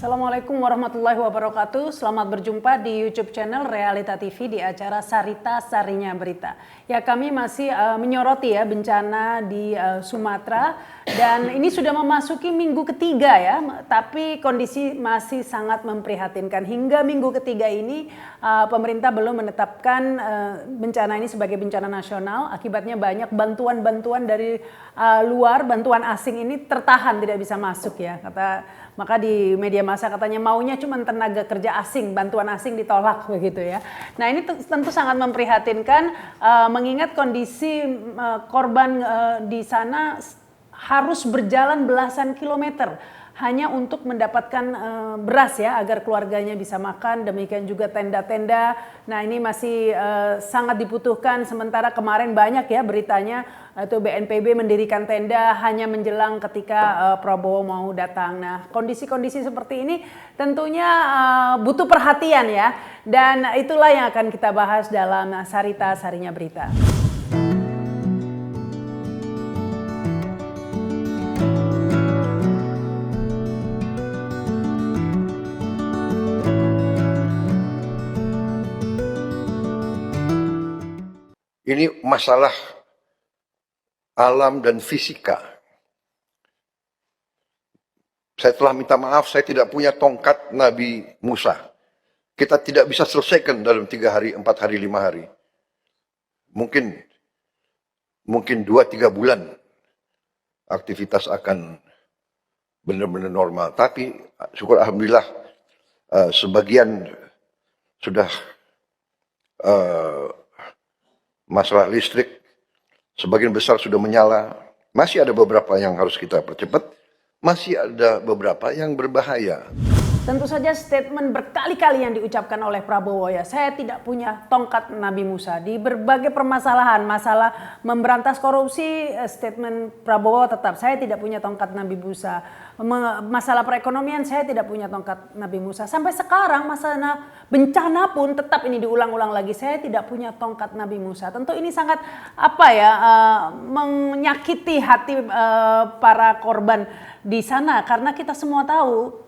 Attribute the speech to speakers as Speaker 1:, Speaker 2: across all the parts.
Speaker 1: Assalamualaikum warahmatullahi wabarakatuh. Selamat berjumpa di YouTube channel Realita TV di acara Sarita Sarinya Berita. Ya, kami masih menyoroti ya bencana di Sumatera dan ini sudah memasuki minggu ketiga ya, tapi kondisi masih sangat memprihatinkan. Hingga minggu ketiga ini pemerintah belum menetapkan bencana ini sebagai bencana nasional. Akibatnya banyak bantuan-bantuan dari luar, bantuan asing ini tertahan, tidak bisa masuk ya. Maka di media massa katanya maunya cuma tenaga kerja asing, bantuan asing ditolak begitu ya. Nah ini tentu sangat memprihatinkan mengingat kondisi korban di sana harus berjalan belasan kilometer hanya untuk mendapatkan beras ya agar keluarganya bisa makan, demikian juga tenda-tenda. Nah ini masih sangat dibutuhkan, sementara kemarin banyak ya beritanya itu BNPB mendirikan tenda hanya menjelang ketika Prabowo mau datang. Nah kondisi-kondisi seperti ini tentunya butuh perhatian ya, dan itulah yang akan kita bahas dalam Sarita Sarinya Berita.
Speaker 2: Ini masalah alam dan fisika. Saya telah minta maaf, saya tidak punya tongkat Nabi Musa. Kita tidak bisa selesaikan dalam 3 hari, 4 hari, 5 hari. Mungkin 2-3 bulan aktivitas akan benar-benar normal. Tapi syukur alhamdulillah sebagian sudah masalah listrik, sebagian besar sudah menyala. Masih ada beberapa yang harus kita percepat, masih ada beberapa yang berbahaya.
Speaker 1: Tentu saja statement berkali-kali yang diucapkan oleh Prabowo ya, saya tidak punya tongkat Nabi Musa. Di berbagai permasalahan, masalah memberantas korupsi, statement Prabowo tetap, saya tidak punya tongkat Nabi Musa. Masalah perekonomian, saya tidak punya tongkat Nabi Musa. Sampai sekarang masalah bencana pun tetap ini diulang-ulang lagi, saya tidak punya tongkat Nabi Musa. Tentu ini sangat menyakiti hati para korban di sana, karena kita semua tahu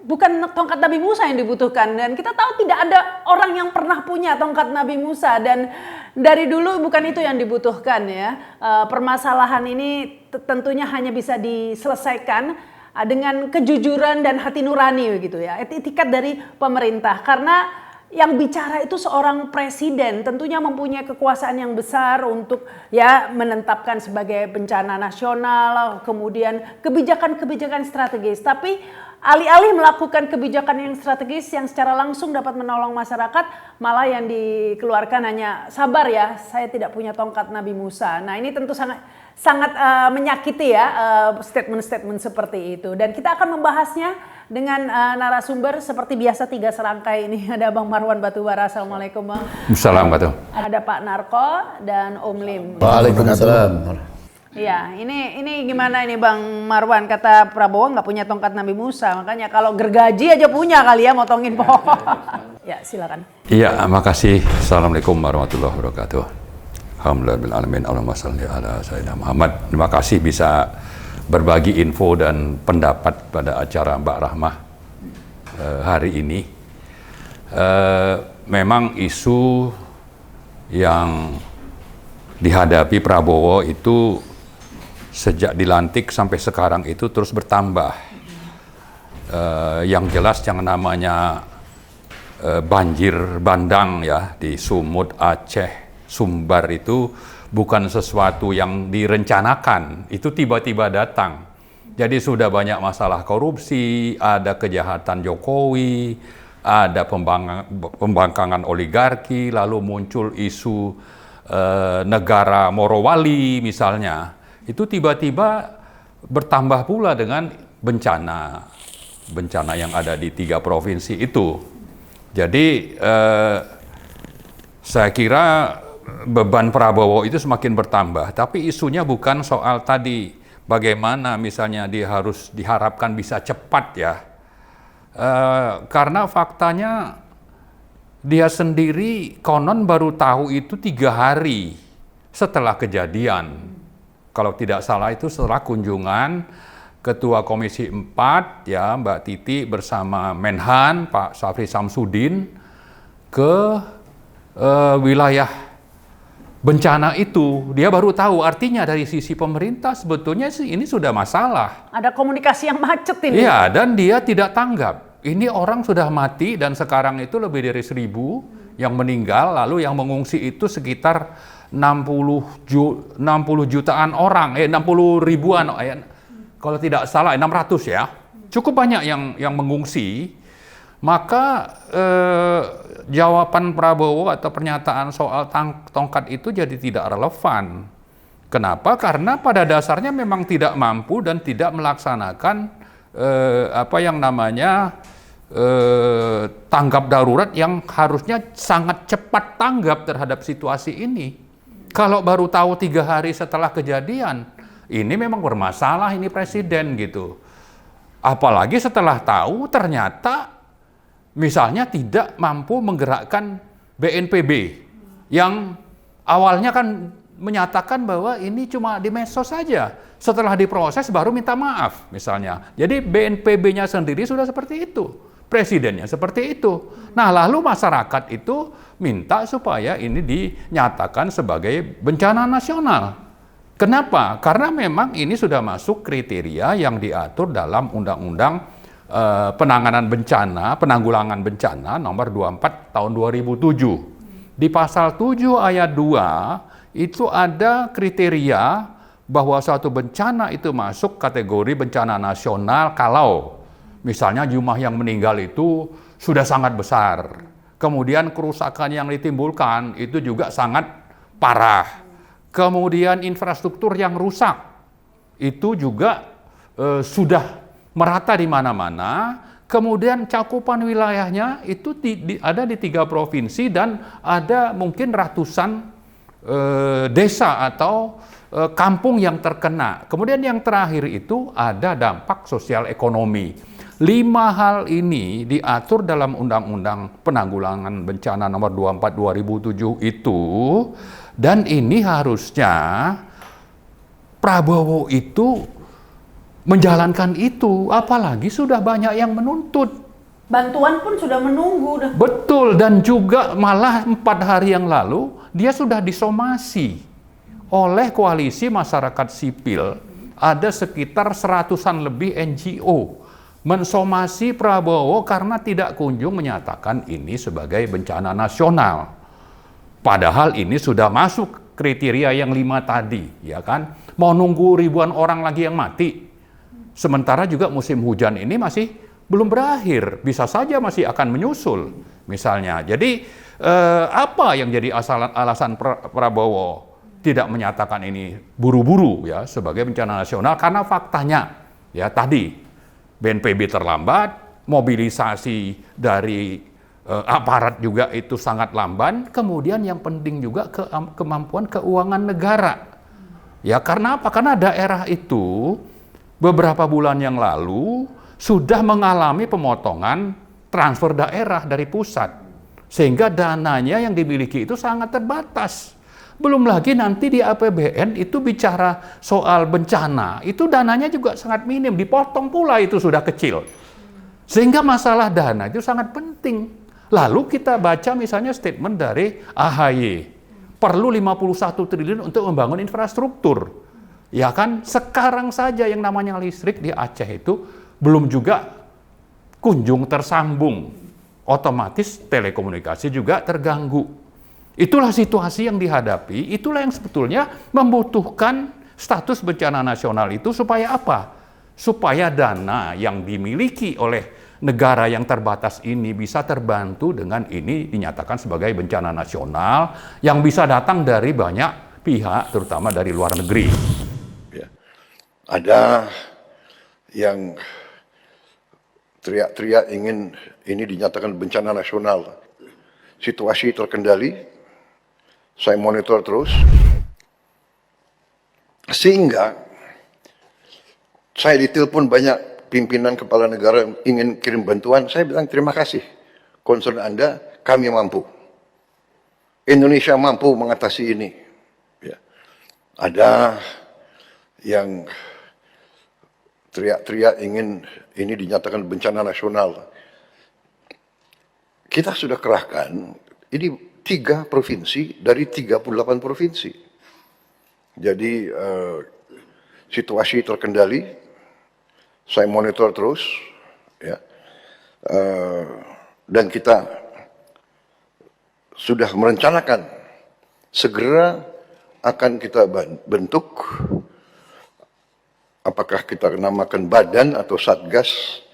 Speaker 1: bukan tongkat Nabi Musa yang dibutuhkan, dan kita tahu tidak ada orang yang pernah punya tongkat Nabi Musa, dan dari dulu bukan itu yang dibutuhkan ya. Permasalahan ini tentunya hanya bisa diselesaikan dengan kejujuran dan hati nurani begitu ya, etikat dari pemerintah, karena yang bicara itu seorang presiden, tentunya mempunyai kekuasaan yang besar untuk ya menetapkan sebagai bencana nasional, kemudian kebijakan-kebijakan strategis. Tapi alih-alih melakukan kebijakan yang strategis yang secara langsung dapat menolong masyarakat, malah yang dikeluarkan hanya sabar ya, saya tidak punya tongkat Nabi Musa. Nah ini tentu sangat menyakiti ya statement-statement seperti itu. Dan kita akan membahasnya dengan narasumber seperti biasa 3 serangkai ini. Ada Bang Marwan Batubara, Assalamualaikum Bang.
Speaker 3: Assalamualaikum.
Speaker 1: Ada Pak Narko dan Om Lim.
Speaker 3: Waalaikumsalam.
Speaker 1: Iya, ini gimana ini Bang Marwan, kata Prabowo nggak punya tongkat Nabi Musa, makanya kalau gergaji aja punya kali ya motongin pohon. Ya silakan.
Speaker 3: Iya, makasih. Assalamualaikum warahmatullahi wabarakatuh. Alhamdulillahirrahmanirrahim. Allahumma shalli ala sayyidina Muhammad. Terima kasih bisa berbagi info dan pendapat pada acara Mbak Rahmah hari ini. Memang isu yang dihadapi Prabowo itu sejak dilantik sampai sekarang itu terus bertambah. Yang jelas yang namanya banjir bandang ya di Sumut, Aceh, Sumbar itu bukan sesuatu yang direncanakan, itu tiba-tiba datang. Jadi sudah banyak masalah korupsi, ada kejahatan Jokowi, ada pembangkangan oligarki, lalu muncul isu negara Morowali misalnya. Itu tiba-tiba bertambah pula dengan bencana yang ada di 3 provinsi itu. Jadi saya kira beban Prabowo itu semakin bertambah, tapi isunya bukan soal tadi bagaimana misalnya dia harus diharapkan bisa cepat ya, karena faktanya dia sendiri konon baru tahu itu 3 hari setelah kejadian. Kalau tidak salah itu setelah kunjungan Ketua Komisi 4 ya Mbak Titi bersama Menhan Pak Syafri Samsudin ke wilayah bencana itu. Dia baru tahu, artinya dari sisi pemerintah sebetulnya sih ini sudah masalah.
Speaker 1: Ada komunikasi yang macet ini.
Speaker 3: Iya, dan dia tidak tanggap. Ini orang sudah mati dan sekarang itu lebih dari 1.000 yang meninggal, lalu yang mengungsi itu sekitar 60 jutaan orang, 60 ribuan, kalau tidak salah 600 ya. Cukup banyak yang mengungsi. Maka jawaban Prabowo atau pernyataan soal tongkat itu jadi tidak relevan. Kenapa? Karena pada dasarnya memang tidak mampu dan tidak melaksanakan apa yang namanya tanggap darurat yang harusnya sangat cepat tanggap terhadap situasi ini. Kalau baru tahu 3 hari setelah kejadian, ini memang bermasalah ini presiden gitu. Apalagi setelah tahu ternyata misalnya tidak mampu menggerakkan BNPB yang awalnya kan menyatakan bahwa ini cuma di medsos saja. Setelah diproses baru minta maaf misalnya. Jadi BNPB-nya sendiri sudah seperti itu. Presidennya seperti itu. Nah, lalu masyarakat itu minta supaya ini dinyatakan sebagai bencana nasional. Kenapa? Karena memang ini sudah masuk kriteria yang diatur dalam Undang-Undang Penanggulangan Bencana nomor 24 tahun 2007. Di pasal 7 ayat 2 itu ada kriteria bahwa suatu bencana itu masuk kategori bencana nasional kalau misalnya jumlah yang meninggal itu sudah sangat besar. Kemudian kerusakan yang ditimbulkan itu juga sangat parah. Kemudian infrastruktur yang rusak itu juga sudah merata di mana-mana. Kemudian cakupan wilayahnya itu ada di 3 provinsi dan ada mungkin ratusan desa atau kampung yang terkena. Kemudian yang terakhir itu ada dampak sosial ekonomi. 5 hal ini diatur dalam Undang-Undang Penanggulangan Bencana nomor 24 2007 itu, dan ini harusnya Prabowo itu menjalankan itu, apalagi sudah banyak yang menuntut.
Speaker 1: Bantuan pun sudah menunggu.
Speaker 3: Betul, dan juga malah 4 hari yang lalu dia sudah disomasi oleh koalisi masyarakat sipil. Ada sekitar 100-an lebih NGO mensomasi Prabowo karena tidak kunjung menyatakan ini sebagai bencana nasional. Padahal ini sudah masuk kriteria yang 5 tadi, ya kan? Mau nunggu ribuan orang lagi yang mati. Sementara juga musim hujan ini masih belum berakhir, bisa saja masih akan menyusul misalnya. Jadi apa yang jadi alasan Prabowo tidak menyatakan ini buru-buru ya sebagai bencana nasional? Karena faktanya ya tadi BNPB terlambat, mobilisasi dari aparat juga itu sangat lamban, kemudian yang penting juga kemampuan keuangan negara. Ya karena apa? Karena daerah itu beberapa bulan yang lalu sudah mengalami pemotongan transfer daerah dari pusat. Sehingga dananya yang dimiliki itu sangat terbatas. Belum lagi nanti di APBN itu bicara soal bencana, itu dananya juga sangat minim, dipotong pula itu sudah kecil. Sehingga masalah dana itu sangat penting. Lalu kita baca misalnya statement dari AHY, perlu 51 triliun untuk membangun infrastruktur. Ya kan, sekarang saja yang namanya listrik di Aceh itu belum juga kunjung tersambung. Otomatis telekomunikasi juga terganggu. Itulah situasi yang dihadapi, itulah yang sebetulnya membutuhkan status bencana nasional itu supaya apa? Supaya dana yang dimiliki oleh negara yang terbatas ini bisa terbantu dengan ini dinyatakan sebagai bencana nasional yang bisa datang dari banyak pihak, terutama dari luar negeri.
Speaker 2: Ya. Ada yang teriak-teriak ingin ini dinyatakan bencana nasional. Situasi terkendali. Saya monitor terus, sehingga saya ditelepon banyak pimpinan kepala negara yang ingin kirim bantuan. Saya bilang terima kasih, concern Anda, kami mampu. Indonesia mampu mengatasi ini. Ya. Ada yang teriak-teriak ingin ini dinyatakan bencana nasional. Kita sudah kerahkan, ini 3 provinsi dari 38 provinsi. Jadi situasi terkendali, saya monitor terus, ya, dan kita sudah merencanakan segera akan kita bentuk, apakah kita namakan badan atau satgas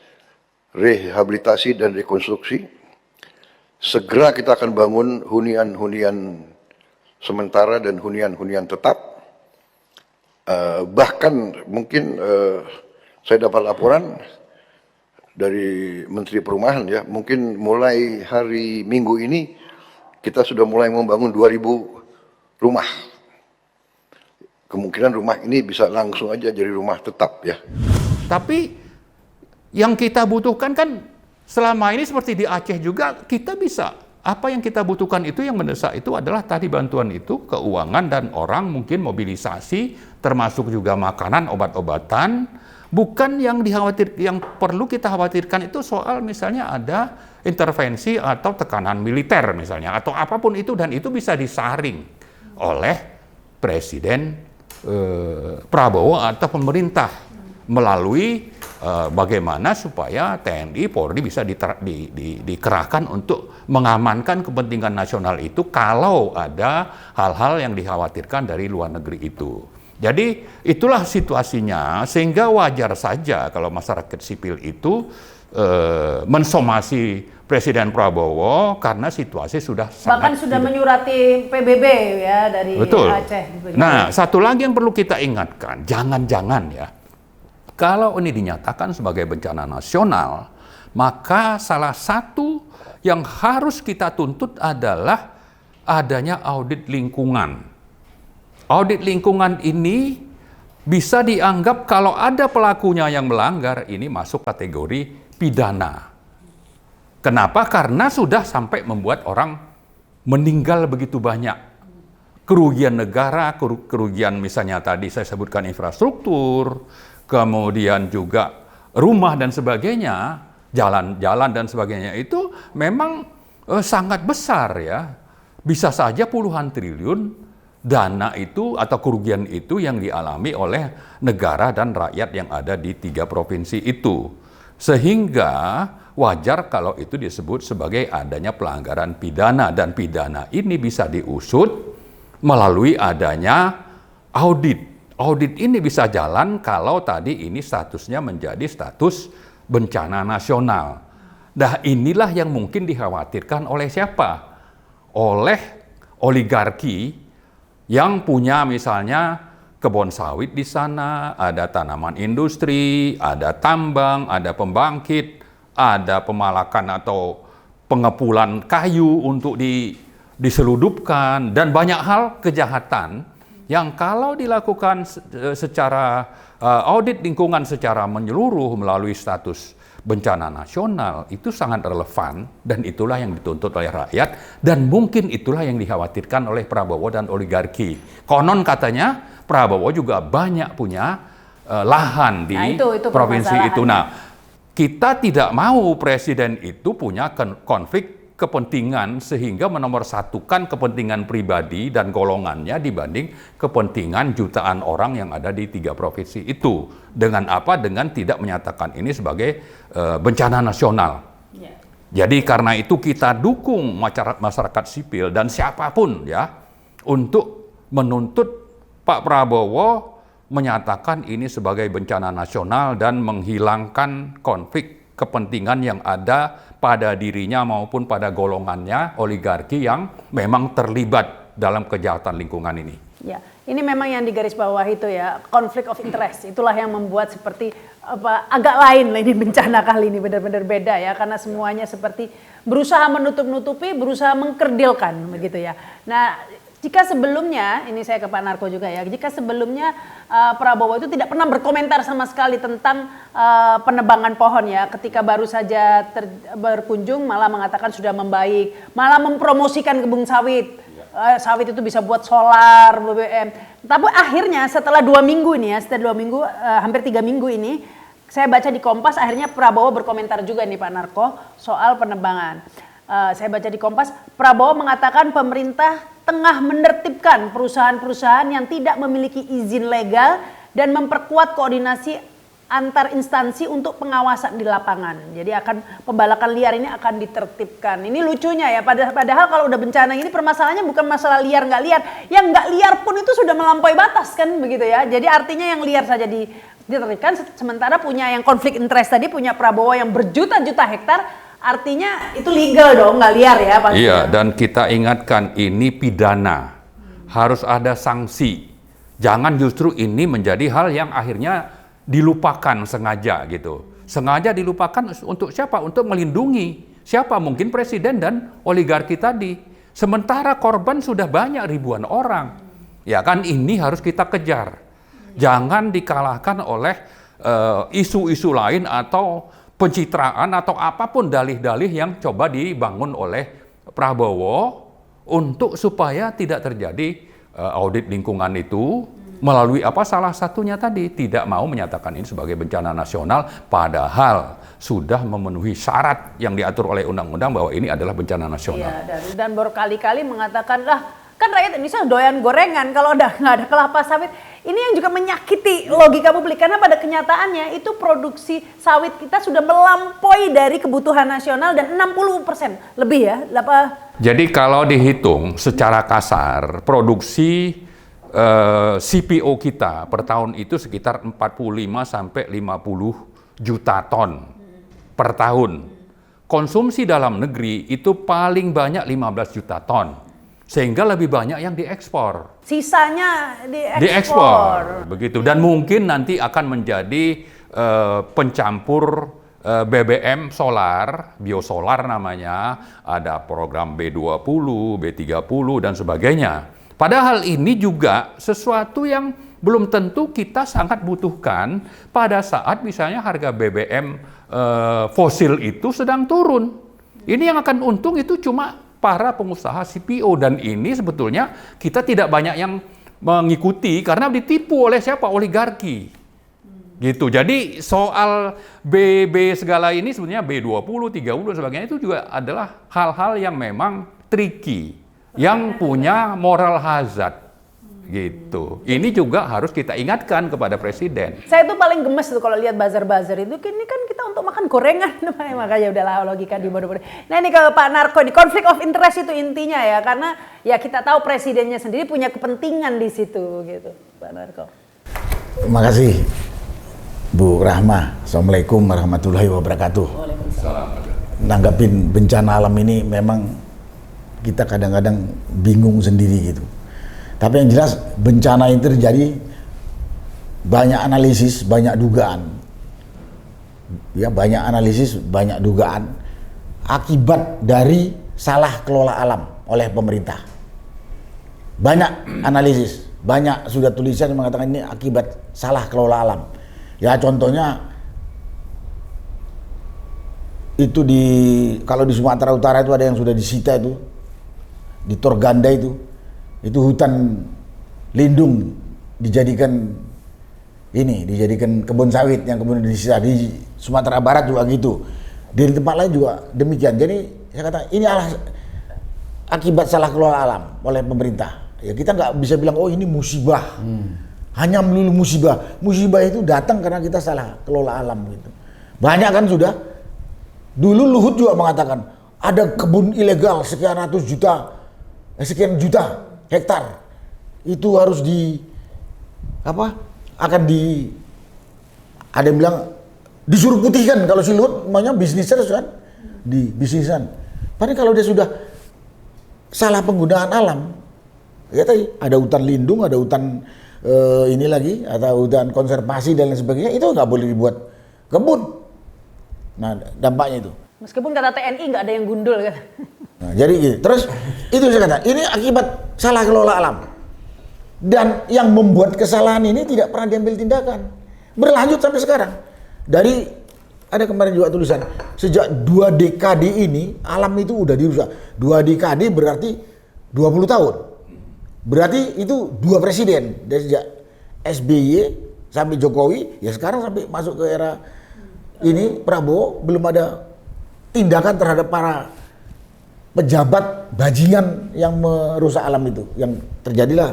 Speaker 2: rehabilitasi dan rekonstruksi. Segera kita akan bangun hunian-hunian sementara dan hunian-hunian tetap. Bahkan mungkin saya dapat laporan dari Menteri Perumahan, ya, mungkin mulai hari Minggu ini kita sudah mulai membangun 2000 rumah. Kemungkinan rumah ini bisa langsung aja jadi rumah tetap, ya.
Speaker 4: Tapi yang kita butuhkan kan selama ini seperti di Aceh juga, kita bisa. Apa yang kita butuhkan itu yang mendesak itu adalah tadi bantuan itu, keuangan dan orang mungkin mobilisasi, termasuk juga makanan, obat-obatan. Bukan yang yang perlu kita khawatirkan itu soal misalnya ada intervensi atau tekanan militer misalnya, atau apapun itu, dan itu bisa disaring oleh Presiden Prabowo atau pemerintah melalui bagaimana supaya TNI, Polri bisa dikerahkan untuk mengamankan kepentingan nasional itu kalau ada hal-hal yang dikhawatirkan dari luar negeri itu. Jadi itulah situasinya, sehingga wajar saja kalau masyarakat sipil itu mensomasi Presiden Prabowo karena situasi sudah
Speaker 1: bahkan sudah menyurati PBB ya dari
Speaker 4: Betul.
Speaker 1: Aceh. Begitu.
Speaker 4: Nah, satu lagi yang perlu kita ingatkan, jangan-jangan ya, kalau ini dinyatakan sebagai bencana nasional, maka salah satu yang harus kita tuntut adalah adanya audit lingkungan. Audit lingkungan ini bisa dianggap kalau ada pelakunya yang melanggar, ini masuk kategori pidana. Kenapa? Karena sudah sampai membuat orang meninggal begitu banyak. Kerugian negara, kerugian misalnya tadi saya sebutkan infrastruktur, kemudian juga rumah dan sebagainya, jalan-jalan dan sebagainya, itu memang sangat besar ya. Bisa saja puluhan triliun dana itu atau kerugian itu yang dialami oleh negara dan rakyat yang ada di 3 provinsi itu. Sehingga wajar kalau itu disebut sebagai adanya pelanggaran pidana, dan pidana ini bisa diusut melalui adanya audit. Audit ini bisa jalan kalau tadi ini statusnya menjadi status bencana nasional. Nah, inilah yang mungkin dikhawatirkan oleh siapa? Oleh oligarki yang punya misalnya kebun sawit di sana, ada tanaman industri, ada tambang, ada pembangkit, ada pemalakan atau pengepulan kayu untuk diseludupkan, dan banyak hal kejahatan yang kalau dilakukan secara audit lingkungan secara menyeluruh melalui status bencana nasional itu sangat relevan, dan itulah yang dituntut oleh rakyat, dan mungkin itulah yang dikhawatirkan oleh Prabowo dan oligarki. Konon katanya Prabowo juga banyak punya lahan di
Speaker 1: itu
Speaker 4: provinsi itu. Nah, kita tidak mau presiden itu punya konflik kepentingan sehingga menomorsatukan kepentingan pribadi dan golongannya dibanding kepentingan jutaan orang yang ada di 3 provinsi itu. Dengan apa? Dengan tidak menyatakan ini sebagai bencana nasional. Yeah. Jadi karena itu kita dukung masyarakat sipil dan siapapun ya untuk menuntut Pak Prabowo menyatakan ini sebagai bencana nasional dan menghilangkan konflik kepentingan yang ada pada dirinya maupun pada golongannya oligarki yang memang terlibat dalam kejahatan lingkungan ini.
Speaker 1: Ya, ini memang yang digaris bawah itu ya, konflik of interest. Itulah yang membuat seperti agak lain ini bencana kali ini, benar-benar beda ya, karena semuanya seperti berusaha menutup-nutupi, berusaha mengkerdilkan begitu ya. Nah, jika sebelumnya, ini saya ke Pak Narko juga ya, jika sebelumnya Prabowo itu tidak pernah berkomentar sama sekali tentang penebangan pohon ya, ketika baru saja berkunjung malah mengatakan sudah membaik, malah mempromosikan kebun sawit. Sawit itu bisa buat solar, BBM. Tapi akhirnya setelah 2 minggu ini ya, setelah 2 minggu, hampir 3 minggu ini, saya baca di Kompas akhirnya Prabowo berkomentar juga nih Pak Narko soal penebangan. Saya baca di Kompas, Prabowo mengatakan pemerintah tengah menertibkan perusahaan-perusahaan yang tidak memiliki izin legal dan memperkuat koordinasi antar instansi untuk pengawasan di lapangan. Jadi pembalakan liar ini akan ditertibkan. Ini lucunya ya, padahal kalau udah bencana ini permasalahannya bukan masalah liar nggak liar. Yang nggak liar pun itu sudah melampaui batas kan begitu ya. Jadi artinya yang liar saja ditertibkan, sementara punya yang konflik interest tadi, punya Prabowo yang berjuta-juta hektar, artinya itu legal dong, nggak liar ya pasti.
Speaker 4: Iya, dan kita ingatkan ini pidana. Harus ada sanksi. Jangan justru ini menjadi hal yang akhirnya dilupakan sengaja gitu. Sengaja dilupakan untuk siapa? Untuk melindungi siapa? Mungkin presiden dan oligarki tadi. Sementara korban sudah banyak ribuan orang. Ya kan, ini harus kita kejar. Jangan dikalahkan oleh isu-isu lain atau pencitraan atau apapun dalih-dalih yang coba dibangun oleh Prabowo untuk supaya tidak terjadi audit lingkungan itu. Melalui salah satunya tadi tidak mau menyatakan ini sebagai bencana nasional, padahal sudah memenuhi syarat yang diatur oleh undang-undang bahwa ini adalah bencana nasional.
Speaker 1: Iya, dan berkali-kali mengatakan kan rakyat Indonesia doyan gorengan, kalau udah nggak ada kelapa sawit. Ini yang juga menyakiti logika publik, karena pada kenyataannya itu produksi sawit kita sudah melampaui dari kebutuhan nasional dan 60% lebih ya.
Speaker 4: Jadi kalau dihitung secara kasar, produksi CPO kita per tahun itu sekitar 45 sampai 50 juta ton per tahun. Konsumsi dalam negeri itu paling banyak 15 juta ton. Sehingga lebih banyak yang diekspor.
Speaker 1: Sisanya
Speaker 4: diekspor. Begitu. Dan mungkin nanti akan menjadi pencampur BBM solar, biosolar namanya, ada program B20, B30 dan sebagainya. Padahal ini juga sesuatu yang belum tentu kita sangat butuhkan pada saat misalnya harga BBM fosil itu sedang turun. Ini yang akan untung itu cuma para pengusaha CPO, dan ini sebetulnya kita tidak banyak yang mengikuti karena ditipu oleh siapa? Oligarki. Gitu. Jadi soal BB segala ini sebenarnya B20, 30 dan sebagainya itu juga adalah hal-hal yang memang tricky, yang punya moral hazard gitu. Ini juga harus kita ingatkan kepada presiden.
Speaker 1: Saya tuh paling gemes tuh kalau lihat buzzer-buzzer itu, ini kan kita untuk makan gorengan, makanya udahlah logika dibodoh-bodoh. Nah ini kalau Pak Narko, ini konflik of interest itu intinya ya, karena ya kita tahu presidennya sendiri punya kepentingan di situ gitu, Pak Narko.
Speaker 5: Terima kasih Bu Rahma. Assalamualaikum warahmatullahi wabarakatuh. Nanggapin bencana alam ini memang kita kadang-kadang bingung sendiri gitu. Tapi yang jelas bencana itu terjadi banyak analisis, banyak dugaan. Ya, banyak analisis, banyak dugaan akibat dari salah kelola alam oleh pemerintah. Banyak analisis, banyak sudah tulisan yang mengatakan ini akibat salah kelola alam. Ya contohnya itu kalau di Sumatera Utara itu ada yang sudah disita itu. Di Torganda itu hutan lindung dijadikan kebun sawit yang kemudian disita. Di Sumatera Barat juga gitu, di tempat lain juga demikian. Jadi saya kata ini akibat salah kelola alam oleh pemerintah. Ya kita nggak bisa bilang oh ini musibah, hanya melulu musibah. Musibah itu datang karena kita salah kelola alam gitu. Banyak kan sudah. Dulu Luhut juga mengatakan ada kebun ilegal sekian juta hektar itu harus ada yang bilang disuruh putihkan. Kalau si Luhut maunya bisniser kan, di bisnisan. Padahal kalau dia sudah salah penggunaan alam, ya tadi ada hutan lindung, ada hutan ini lagi, atau hutan konservasi dan lain sebagainya, itu nggak boleh dibuat kebun. Nah dampaknya itu.
Speaker 1: Meskipun kata TNI nggak ada yang gundul kan.
Speaker 5: Nah, jadi gitu. Terus itu saya kata, ini akibat salah kelola alam. Dan yang membuat kesalahan ini tidak pernah diambil tindakan. Berlanjut sampai sekarang. Ada kemarin juga tulisan, sejak 2 dekade ini alam itu udah dirusak. 2 dekade berarti 20 tahun. Berarti itu 2 presiden. Dari sejak SBY sampai Jokowi, ya sekarang sampai masuk ke era ini Prabowo belum ada tindakan terhadap para pejabat bajingan yang merusak alam itu, yang terjadilah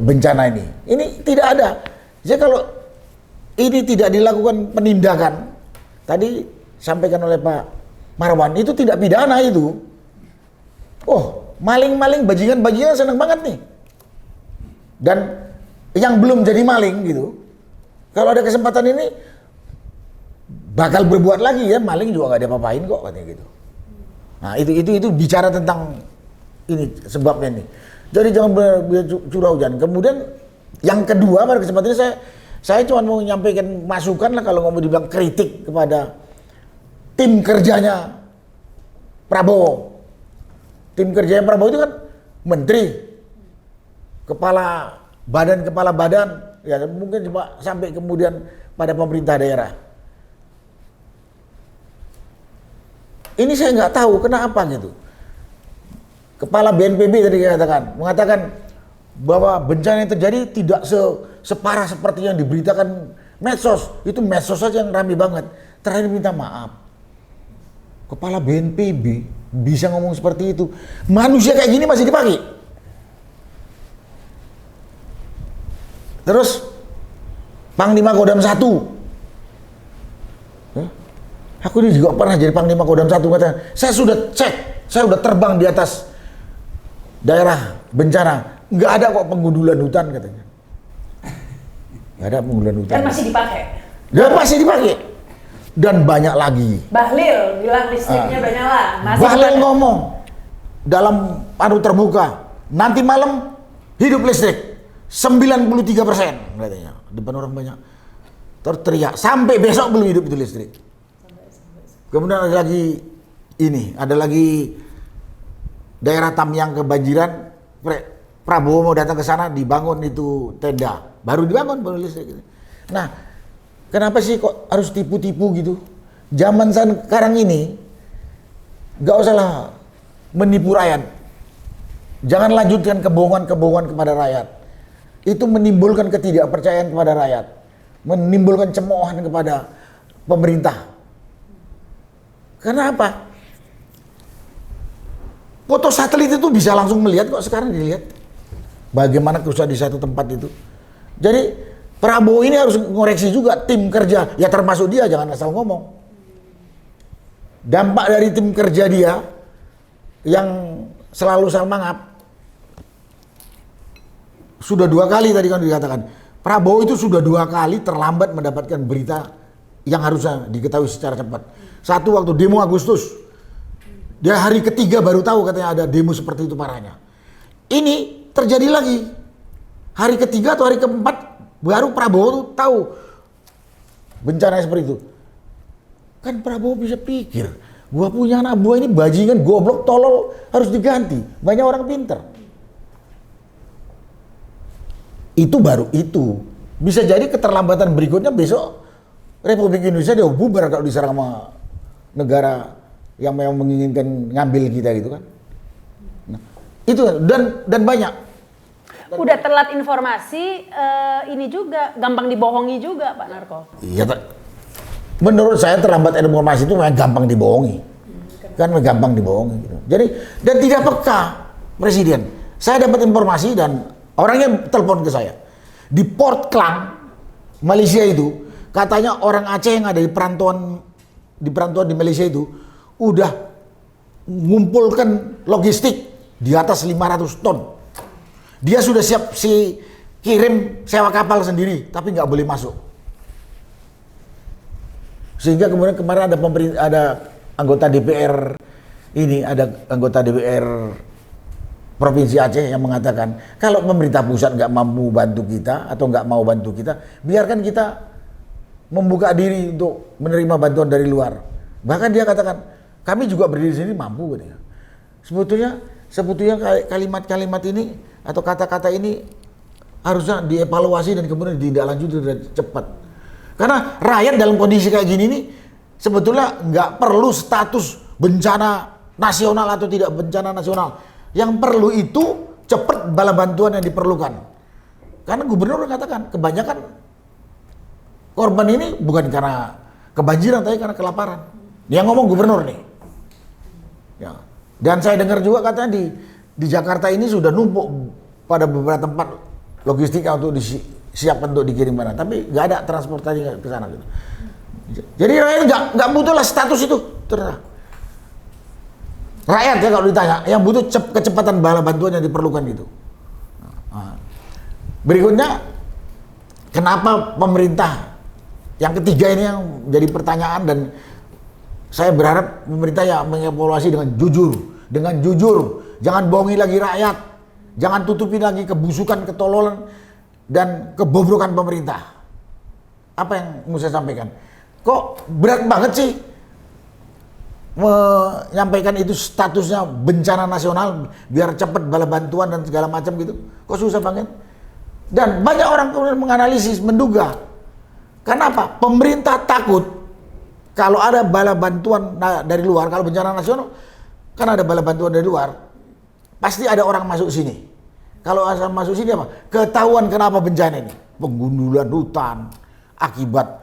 Speaker 5: bencana ini. Ini tidak ada. Jadi kalau ini tidak dilakukan penindakan, tadi sampaikan oleh Pak Marwan, itu tidak pidana itu. Oh, maling-maling, bajingan-bajingan senang banget nih. Dan yang belum jadi maling gitu, kalau ada kesempatan ini bakal berbuat lagi ya, maling juga nggak diapa-apain kok katanya gitu. Nah itu bicara tentang ini sebabnya nih. Jadi jangan curah hujan. Kemudian yang kedua pada kesempatan ini saya cuma mau menyampaikan masukan lah, kalau mau dibilang kritik kepada tim kerjanya Prabowo. Tim kerjanya Prabowo itu kan menteri, kepala badan, ya mungkin cuma sampai kemudian pada pemerintah daerah. Ini saya nggak tahu kenapa gitu. Kepala BNPB tadi mengatakan bahwa bencana yang terjadi tidak separah seperti yang diberitakan medsos. Itu medsos saja yang ramai banget. Terakhir minta maaf. Kepala BNPB bisa ngomong seperti itu. Manusia kayak gini masih dipakai. Terus Panglima Kodam 1. Aku ini juga pernah jadi Panglima Kodam 1, katanya. Saya sudah cek, saya sudah terbang di atas daerah bencana. Nggak ada kok penggundulan hutan katanya. Nggak ada penggundulan hutan.
Speaker 1: Dan masih dipakai?
Speaker 5: Dan masih dipakai. Dan banyak lagi.
Speaker 1: Bahlil bilang listriknya udah nyala.
Speaker 5: Bahlil ngomong dalam terbuka, nanti malam hidup listrik 93% katanya. Depan orang banyak. Terus teriak, sampai besok belum hidup itu listrik. Kemudian ada lagi daerah Tamyang kebanjiran. Prabowo mau datang ke sana, dibangun itu tenda, baru dibangun baru listrik. Nah, kenapa sih kok harus tipu-tipu gitu? Zaman sekarang ini nggak usahlah menipu rakyat. Jangan lanjutkan kebohongan-kebohongan kepada rakyat. Itu menimbulkan ketidakpercayaan kepada rakyat, menimbulkan cemoohan kepada pemerintah. Karena apa? Foto satelit itu bisa langsung melihat kok, sekarang dilihat bagaimana kerusakan di satu tempat itu. Jadi Prabowo ini harus ngoreksi juga tim kerja, ya termasuk dia, jangan asal ngomong. Dampak dari tim kerja dia yang selalu semangat, sudah 2 kali tadi kan dikatakan, Prabowo itu sudah 2 kali terlambat mendapatkan berita yang harusnya diketahui secara cepat. Satu waktu demo Agustus, dia hari ketiga baru tahu katanya ada demo seperti itu parahnya. Ini terjadi lagi hari ketiga atau hari keempat baru Prabowo tuh tahu bencana seperti itu. Kan Prabowo bisa pikir, gua punya anak buah ini bajingan, goblok, tolol, harus diganti. Banyak orang pinter. Itu baru itu. Bisa jadi keterlambatan berikutnya besok Republik Indonesia dia bubar kalau diserang sama negara yang memang menginginkan ngambil kita gitu kan. Nah, itu dan banyak.
Speaker 1: Udah telat informasi, ini juga gampang dibohongi juga Pak Narko.
Speaker 5: Iya, menurut saya terlambat informasi itu memang gampang dibohongi. Kan gampang dibohongi gitu. Jadi dan tidak peka Presiden. Saya dapat informasi dan orangnya telepon ke saya. Di Port Klang, Malaysia itu, katanya orang Aceh yang ada di perantauan di Malaysia itu udah mengumpulkan logistik di atas 500 ton. Dia sudah siap kirim sewa kapal sendiri, tapi nggak boleh masuk. Sehingga kemudian kemarin ada anggota DPR Provinsi Aceh yang mengatakan kalau pemerintah pusat nggak mampu bantu kita atau nggak mau bantu kita, biarkan kita membuka diri untuk menerima bantuan dari luar. Bahkan dia katakan kami juga berdiri di sini mampu katanya. Sebetulnya kalimat-kalimat ini atau kata-kata ini harusnya dievaluasi dan kemudian ditindaklanjuti dengan cepat. Karena rakyat dalam kondisi kayak gini nih sebetulnya nggak perlu status bencana nasional atau tidak bencana nasional. Yang perlu itu cepat bala bantuan yang diperlukan. Karena gubernur mengatakan kebanyakan korban ini bukan karena kebanjiran, tapi karena kelaparan. Yang ngomong gubernur nih. Ya. Dan saya dengar juga katanya di Jakarta ini sudah numpuk pada beberapa tempat logistika untuk disiapkan untuk dikirim mana, tapi nggak ada transportasi ke sana gitu. Jadi rakyat nggak butuh lah status itu, terserah. Rakyat ya kalau ditanya, yang butuh kecepatan bala bantuan yang diperlukan gitu. Nah. Berikutnya, kenapa pemerintah yang ketiga ini yang jadi pertanyaan, dan saya berharap pemerintah ya mengevaluasi dengan jujur, jangan bohongi lagi rakyat, jangan tutupi lagi kebusukan, ketololan, dan kebobrokan pemerintah. Apa yang mau saya sampaikan? Kok berat banget sih menyampaikan itu statusnya bencana nasional biar cepat bala bantuan dan segala macam gitu? Kok susah banget? Dan banyak orang kemudian menganalisis, menduga. Kenapa? Pemerintah takut kalau ada bala bantuan dari luar, kalau bencana nasional, kan ada bala bantuan dari luar, pasti ada orang masuk sini. Kalau asal masuk sini apa? Ketahuan kenapa bencana ini? Penggundulan hutan, akibat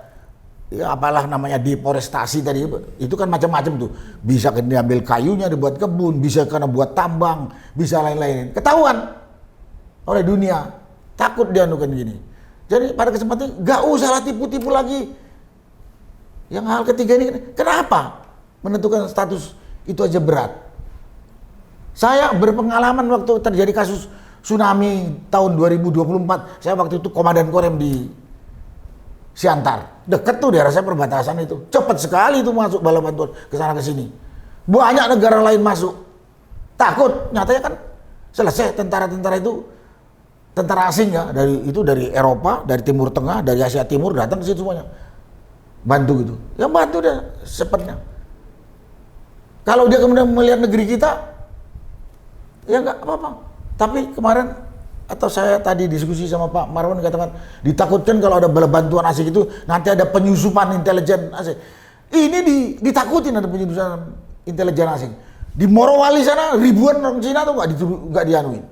Speaker 5: ya apalah namanya deforestasi tadi, itu kan macam-macam tuh. Bisa kena diambil kayunya dibuat kebun, bisa karena buat tambang, bisa lain-lain. Ketahuan oleh dunia, takut dia anukan gini. Jadi pada kesempatan gak usah tipu-tipu lagi. Yang hal ketiga ini, kenapa menentukan status itu aja berat? Saya berpengalaman waktu terjadi kasus tsunami tahun 2024. Saya waktu itu komandan Korem di Siantar. Dekat tuh daerah saya perbatasan itu. Cepat sekali itu masuk bala bantuan ke sana ke sini. Banyak negara lain masuk. Takut, nyatanya kan selesai tentara-tentara itu, tentara asing ya, dari Eropa, dari Timur Tengah, dari Asia Timur datang ke situ semuanya. Bantu gitu. Ya bantu deh sepertinya. Kalau dia kemudian melihat negeri kita, ya nggak apa-apa. Tapi kemarin atau saya tadi diskusi sama Pak Marwan katakan ditakutkan kalau ada bala bantuan asing itu nanti ada penyusupan intelijen asing. Ini ditakutin ada penyusupan intelijen asing. Di Morowali sana ribuan orang Cina tuh nggak dianuin.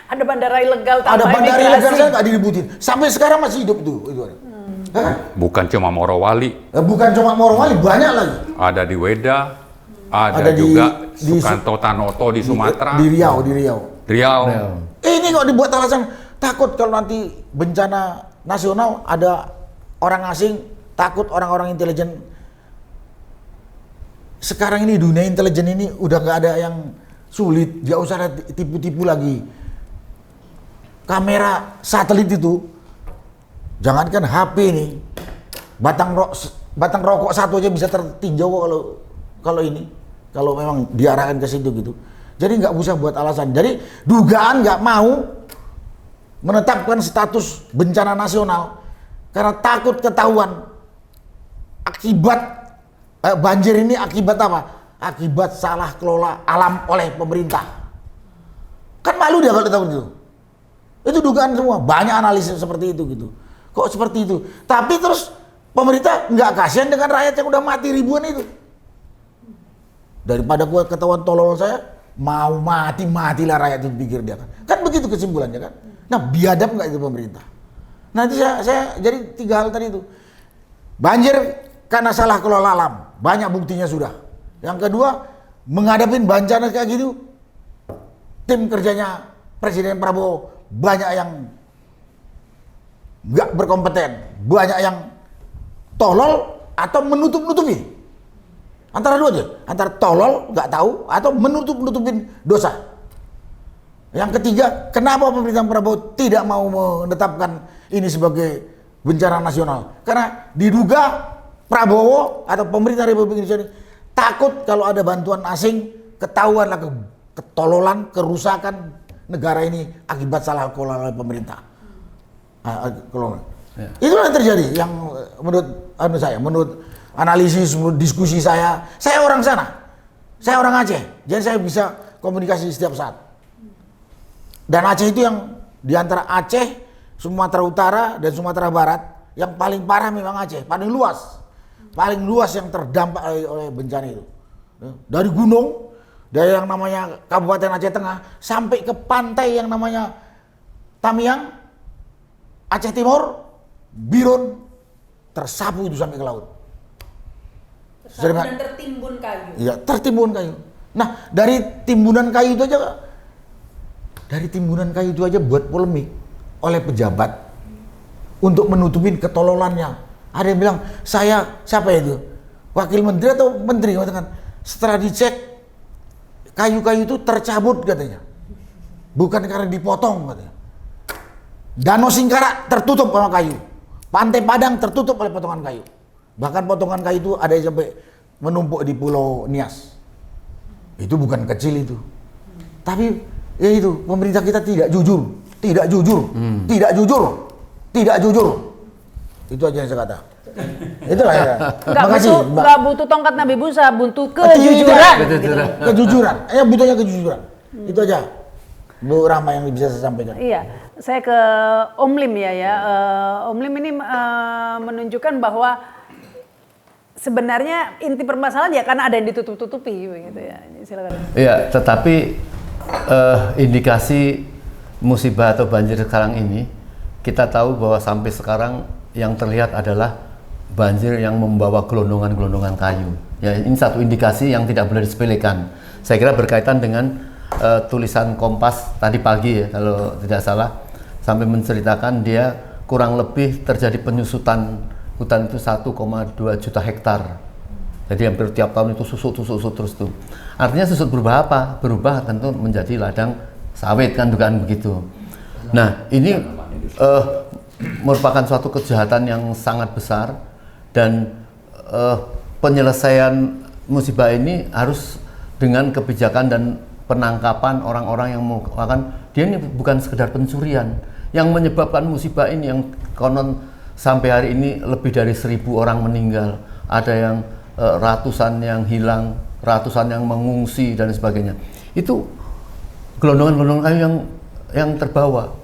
Speaker 1: Ada bandara ilegal tanpa
Speaker 5: ada bandara
Speaker 1: imigrasi.
Speaker 5: ilegal saya nggak diributin. Sampai sekarang masih hidup itu.
Speaker 3: Bukan cuma Morowali.
Speaker 5: Bukan cuma Morowali, banyak lagi.
Speaker 3: Ada di Weda, ada juga Sukanto Tanoto di Sumatera.
Speaker 5: Di Riau. Ini kok dibuat alasan takut kalau nanti bencana nasional ada orang asing, takut orang-orang intelijen. Sekarang ini dunia intelijen ini udah nggak ada yang sulit, nggak usah ada tipu-tipu lagi. Kamera satelit itu, jangankan HP nih, batang rokok satu aja bisa tertinjau kalau memang diarahkan ke situ gitu. Jadi nggak usah buat alasan. Jadi dugaan nggak mau menetapkan status bencana nasional karena takut ketahuan akibat banjir ini akibat apa? Akibat salah kelola alam oleh pemerintah. Kan malu dia kalau tahu itu. Itu dugaan semua. Banyak analisis seperti itu gitu. Kok seperti itu? Tapi terus pemerintah nggak kasihan dengan rakyat yang udah mati ribuan itu. Daripada gua ketahuan tolol saya, mau matilah rakyat itu pikir dia kan. Kan begitu kesimpulannya kan. Nah, biadab nggak itu pemerintah? Nanti saya jadi 3 hal tadi itu. Banjir karena salah kelola alam, banyak buktinya sudah. Yang kedua, menghadapi bencana kayak gitu, tim kerjanya Presiden Prabowo banyak yang nggak berkompeten, banyak yang tolol atau menutup-nutupi. Antara dua aja, antara tolol nggak tahu atau menutup-nutupin dosa. Yang ketiga, kenapa pemerintah Prabowo tidak mau menetapkan ini sebagai bencana nasional? Karena diduga Prabowo atau pemerintah Republik Indonesia ini takut kalau ada bantuan asing, ketahuanlah ketololan, kerusakan negara ini akibat salah kelola oleh pemerintah. Itu yang terjadi, yang menurut analisis, menurut diskusi saya orang sana, saya orang Aceh, jadi saya bisa komunikasi setiap saat. Dan Aceh itu yang diantara Aceh, Sumatera Utara dan Sumatera Barat, yang paling parah memang Aceh, paling luas yang terdampak oleh bencana itu. Dari gunung, dari yang namanya Kabupaten Aceh Tengah, sampai ke pantai yang namanya Tamiang, Aceh Timur, Birun, tersapu itu sampai ke laut.
Speaker 1: Dan tertimbun kayu.
Speaker 5: Iya, tertimbun kayu. Nah, dari timbunan kayu itu aja buat polemik oleh pejabat untuk menutupin ketololannya. Ada yang bilang, siapa itu? Wakil menteri atau menteri mengatakan, setelah dicek kayu-kayu itu tercabut katanya. Bukan karena dipotong katanya. Danau Singkarak tertutup sama kayu. Pantai Padang tertutup oleh potongan kayu. Bahkan potongan kayu itu ada yang sampai menumpuk di Pulau Nias. Itu bukan kecil itu. Tapi ya itu, pemerintah kita tidak jujur. Itu aja yang saya kata. Itulah ya.
Speaker 1: Enggak butuh tongkat Nabi Musa, butuh kejujuran.
Speaker 5: Kejujuran. Butuhnya kejujuran. Itu aja. Bu Rahma yang bisa saya sampaikan.
Speaker 1: Iya, saya ke Om Lim ya. Om Lim ini menunjukkan bahwa sebenarnya inti permasalahan ya karena ada yang ditutup-tutupi begitu ya. Silakan.
Speaker 6: Iya, tetapi indikasi musibah atau banjir sekarang ini kita tahu bahwa sampai sekarang yang terlihat adalah banjir yang membawa gelondongan-gelondongan kayu. Ya, ini satu indikasi yang tidak boleh disepelekan. Saya kira berkaitan dengan tulisan Kompas tadi pagi ya kalau tidak salah, sampai menceritakan dia kurang lebih terjadi penyusutan hutan itu 1,2 juta hektar. Jadi hampir tiap tahun itu susut terus tuh. Artinya susut berubah apa? Berubah tentu menjadi ladang sawit kan, dugaan begitu. Nah ini merupakan suatu kejahatan yang sangat besar dan penyelesaian musibah ini harus dengan kebijakan dan penangkapan orang-orang yang melakukan. Dia ini bukan sekedar pencurian yang menyebabkan musibah ini, yang konon sampai hari ini lebih dari 1.000 orang meninggal, ada yang ratusan yang hilang, ratusan yang mengungsi dan sebagainya. Itu gelondongan-gelondongan kayu yang terbawa,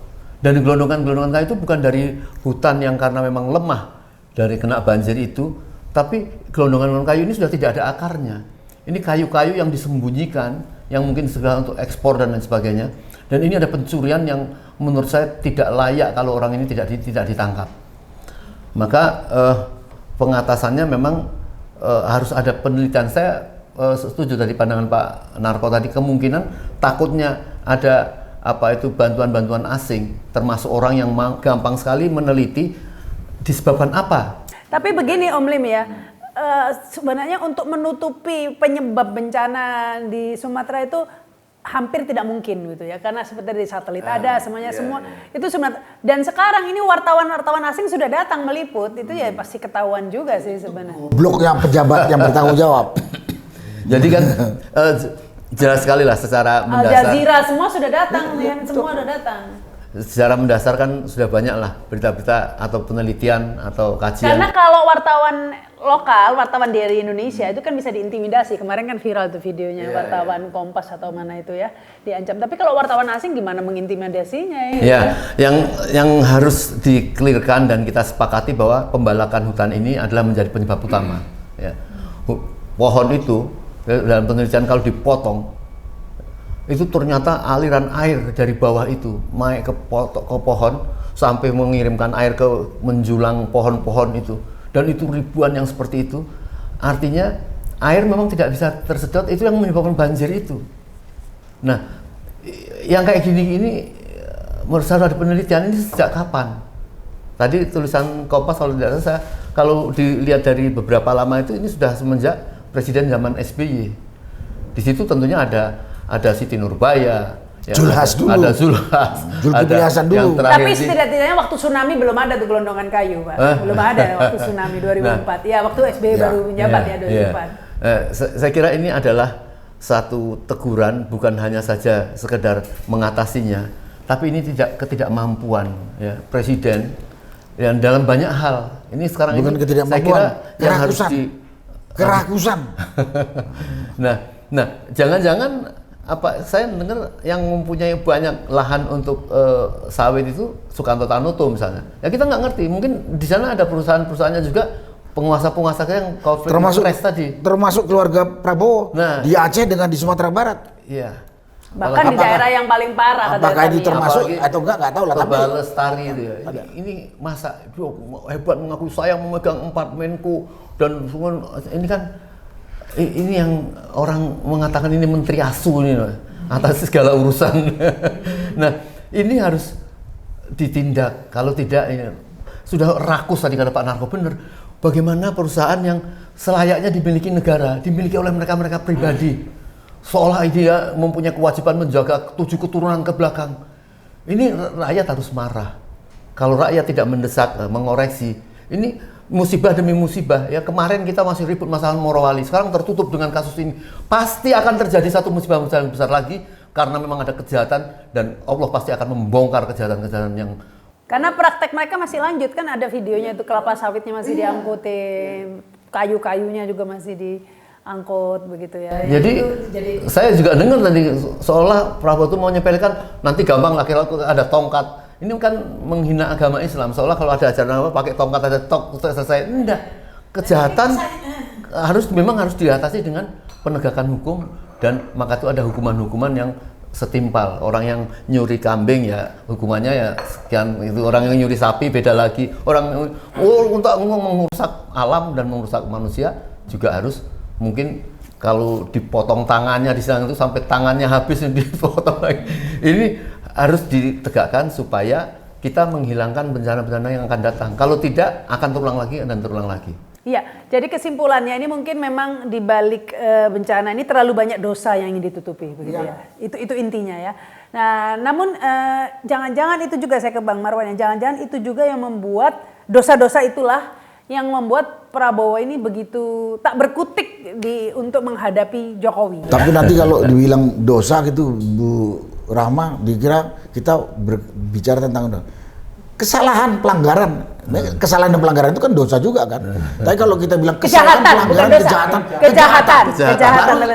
Speaker 6: dan gelondongan-gelondongan kayu itu bukan dari hutan yang karena memang lemah dari kena banjir itu, tapi gelondongan-gelondongan kayu ini sudah tidak ada akarnya. Ini kayu-kayu yang disembunyikan, yang mungkin segala untuk ekspor dan lain sebagainya. Dan ini ada pencurian yang menurut saya tidak layak kalau orang ini tidak ditangkap. Maka pengatasannya memang harus ada penelitian. Saya setuju dari pandangan Pak Narko tadi, kemungkinan takutnya ada bantuan-bantuan asing, termasuk orang yang gampang sekali meneliti disebabkan apa.
Speaker 1: Tapi begini Om Lim ya, sebenarnya untuk menutupi penyebab bencana di Sumatera itu hampir tidak mungkin gitu ya, karena seperti di satelit ada semuanya itu sebenarnya. Dan sekarang ini wartawan asing sudah datang meliput, itu ya pasti ketahuan juga sih sebenarnya.
Speaker 5: Blok yang pejabat yang bertanggung jawab.
Speaker 6: Jadi kan jelas sekali lah secara
Speaker 1: Al Jazeera semua sudah datang, semua sudah datang.
Speaker 6: Secara mendasar kan sudah banyak lah berita-berita atau penelitian atau kajian.
Speaker 1: Karena kalau wartawan lokal, wartawan dari Indonesia itu kan bisa diintimidasi. Kemarin kan viral tuh videonya wartawan Kompas atau mana itu ya, diancam. Tapi kalau wartawan asing gimana mengintimidasinya?
Speaker 6: Ya, yang harus dikelirkan dan kita sepakati bahwa pembalakan hutan ini adalah menjadi penyebab utama. Ya. Pohon itu dalam penelitian kalau dipotong itu ternyata aliran air dari bawah itu naik ke pohon sampai mengirimkan air ke menjulang pohon-pohon itu, dan itu ribuan yang seperti itu. Artinya air memang tidak bisa tersedot, itu yang menyebabkan banjir itu. Nah, yang kayak gini menurut saya ada penelitian ini sejak kapan? Tadi tulisan Kompas kalau dilihat dari beberapa lama itu, ini sudah semenjak Presiden zaman SBY. Di situ tentunya ada Siti Nurbaya, ya,
Speaker 5: Zulhas dulu.
Speaker 6: Ada Zulhas,
Speaker 5: Zulkifli Hasan dulu.
Speaker 1: Tapi setidak-tidaknya waktu tsunami belum ada tuh gelondongan kayu, Pak. Belum ada waktu tsunami 2004. Ya, waktu SBY baru menjabat ya 2004.
Speaker 6: Saya kira ini adalah satu teguran, bukan hanya saja sekedar mengatasinya, tapi ini ketidakmampuan ya Presiden dan dalam banyak hal. Ini sekarang
Speaker 5: bukan
Speaker 6: ini
Speaker 5: ketidakmampuan,
Speaker 6: saya kira yang harus
Speaker 5: kerakusan.
Speaker 6: Nah, jangan-jangan saya dengar yang mempunyai banyak lahan untuk sawit itu Sukanto Tanoto misalnya. Ya kita nggak ngerti, mungkin di sana ada perusahaan-perusahaannya juga, penguasa-penguasa yang
Speaker 5: termasuk keluarga Prabowo di Aceh dengan di Sumatera Barat.
Speaker 6: Iya.
Speaker 1: Bahkan di daerah yang paling parah.
Speaker 5: Apakah ini termasuk
Speaker 6: Apalagi
Speaker 5: atau enggak tahu lah. Tapi
Speaker 6: Kepala Lestari itu ya. Ini masa hebat mengaku saya memegang 4 Menko dan semua ini kan ini yang orang mengatakan ini menteri ASU ini atas segala urusan. Nah, ini harus ditindak. Kalau tidak ya, sudah rakus tadi kata Pak Narko benar. Bagaimana perusahaan yang selayaknya dimiliki negara, dimiliki oleh mereka-mereka pribadi. Seolah dia mempunyai kewajiban menjaga 7 keturunan ke belakang. Ini rakyat harus marah. Kalau rakyat tidak mendesak, mengoreksi, ini musibah demi musibah. Ya kemarin kita masih ribut masalah Morowali, sekarang tertutup dengan kasus ini. Pasti akan terjadi satu musibah yang besar lagi karena memang ada kejahatan dan Allah pasti akan membongkar kejahatan-kejahatan yang.
Speaker 1: Karena praktek mereka masih lanjut kan, ada videonya itu kelapa sawitnya masih diangkutin, kayu-kayunya juga masih diangkut begitu ya.
Speaker 6: Jadi saya juga dengar tadi seolah Prabowo itu mau nyepelekan nanti gampang laki-laki ada tongkat. Ini kan menghina agama Islam. Seolah kalau ada ajaran apa pakai tongkat ada selesai. Enggak. Kejahatan memang harus diatasi dengan penegakan hukum dan maka itu ada hukuman-hukuman yang setimpal. Orang yang nyuri kambing ya hukumannya ya sekian, itu orang yang nyuri sapi beda lagi. Orang untuk merusak alam dan merusak manusia juga harus mungkin kalau dipotong tangannya di sana itu sampai tangannya habis dipotong lagi. Ini harus ditegakkan supaya kita menghilangkan bencana-bencana yang akan datang. Kalau tidak akan terulang lagi dan terulang lagi.
Speaker 1: Iya, jadi kesimpulannya ini mungkin memang di balik bencana ini terlalu banyak dosa yang ingin ditutupi, begitu ya. Itu intinya ya. Nah, namun jangan-jangan itu juga saya ke Bang Marwan ya, jangan-jangan itu juga yang membuat dosa-dosa itulah yang membuat Prabowo ini begitu tak berkutik untuk menghadapi Jokowi.
Speaker 5: Tapi nanti kalau dibilang dosa gitu, Bu Rahma, dikira kita berbicara tentang kesalahan pelanggaran. Kesalahan dan pelanggaran itu kan dosa juga kan. Tapi kalau kita bilang kesalahan, pelanggaran, kejahatan.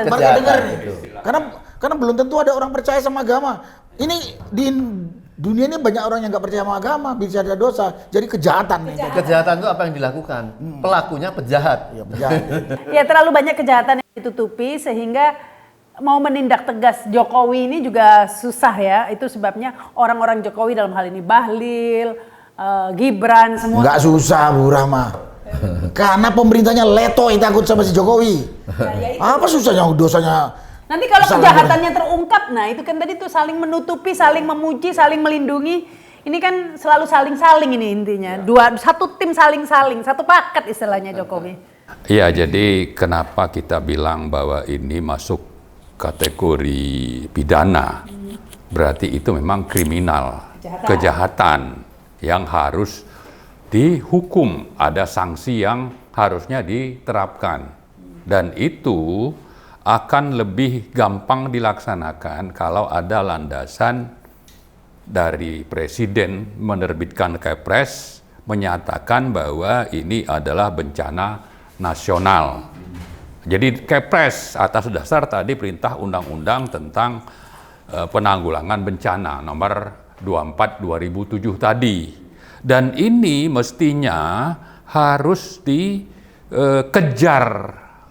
Speaker 5: Mereka dengar nih. Karena belum tentu ada orang percaya sama agama. Ini di dunia ini banyak orang yang nggak percaya sama agama, bisa ada dosa. Jadi kejahatan.
Speaker 6: Kejahatan itu apa yang dilakukan? Pelakunya penjahat.
Speaker 1: Ya terlalu banyak kejahatan yang ditutupi sehingga mau menindak tegas Jokowi ini juga susah ya. Itu sebabnya orang-orang Jokowi dalam hal ini Bahlil, Gibran semua.
Speaker 5: Nggak susah Bu Rahma. Karena pemerintahnya letoy takut sama si Jokowi. Apa susahnya dosanya?
Speaker 1: Nanti kalau kejahatannya terungkap, nah itu kan tadi tuh saling menutupi, saling memuji, saling melindungi. Ini kan selalu saling-saling ini intinya. Satu tim saling-saling, satu paket istilahnya Jokowi.
Speaker 4: Iya, jadi kenapa kita bilang bahwa ini masuk kategori pidana? Berarti itu memang kriminal, kejahatan yang harus dihukum, ada sanksi yang harusnya diterapkan. Dan itu akan lebih gampang dilaksanakan kalau ada landasan dari Presiden menerbitkan Kepres menyatakan bahwa ini adalah bencana nasional. Jadi Kepres atas dasar tadi perintah undang-undang tentang penanggulangan bencana nomor 24/2007 tadi. Dan ini mestinya harus dikejar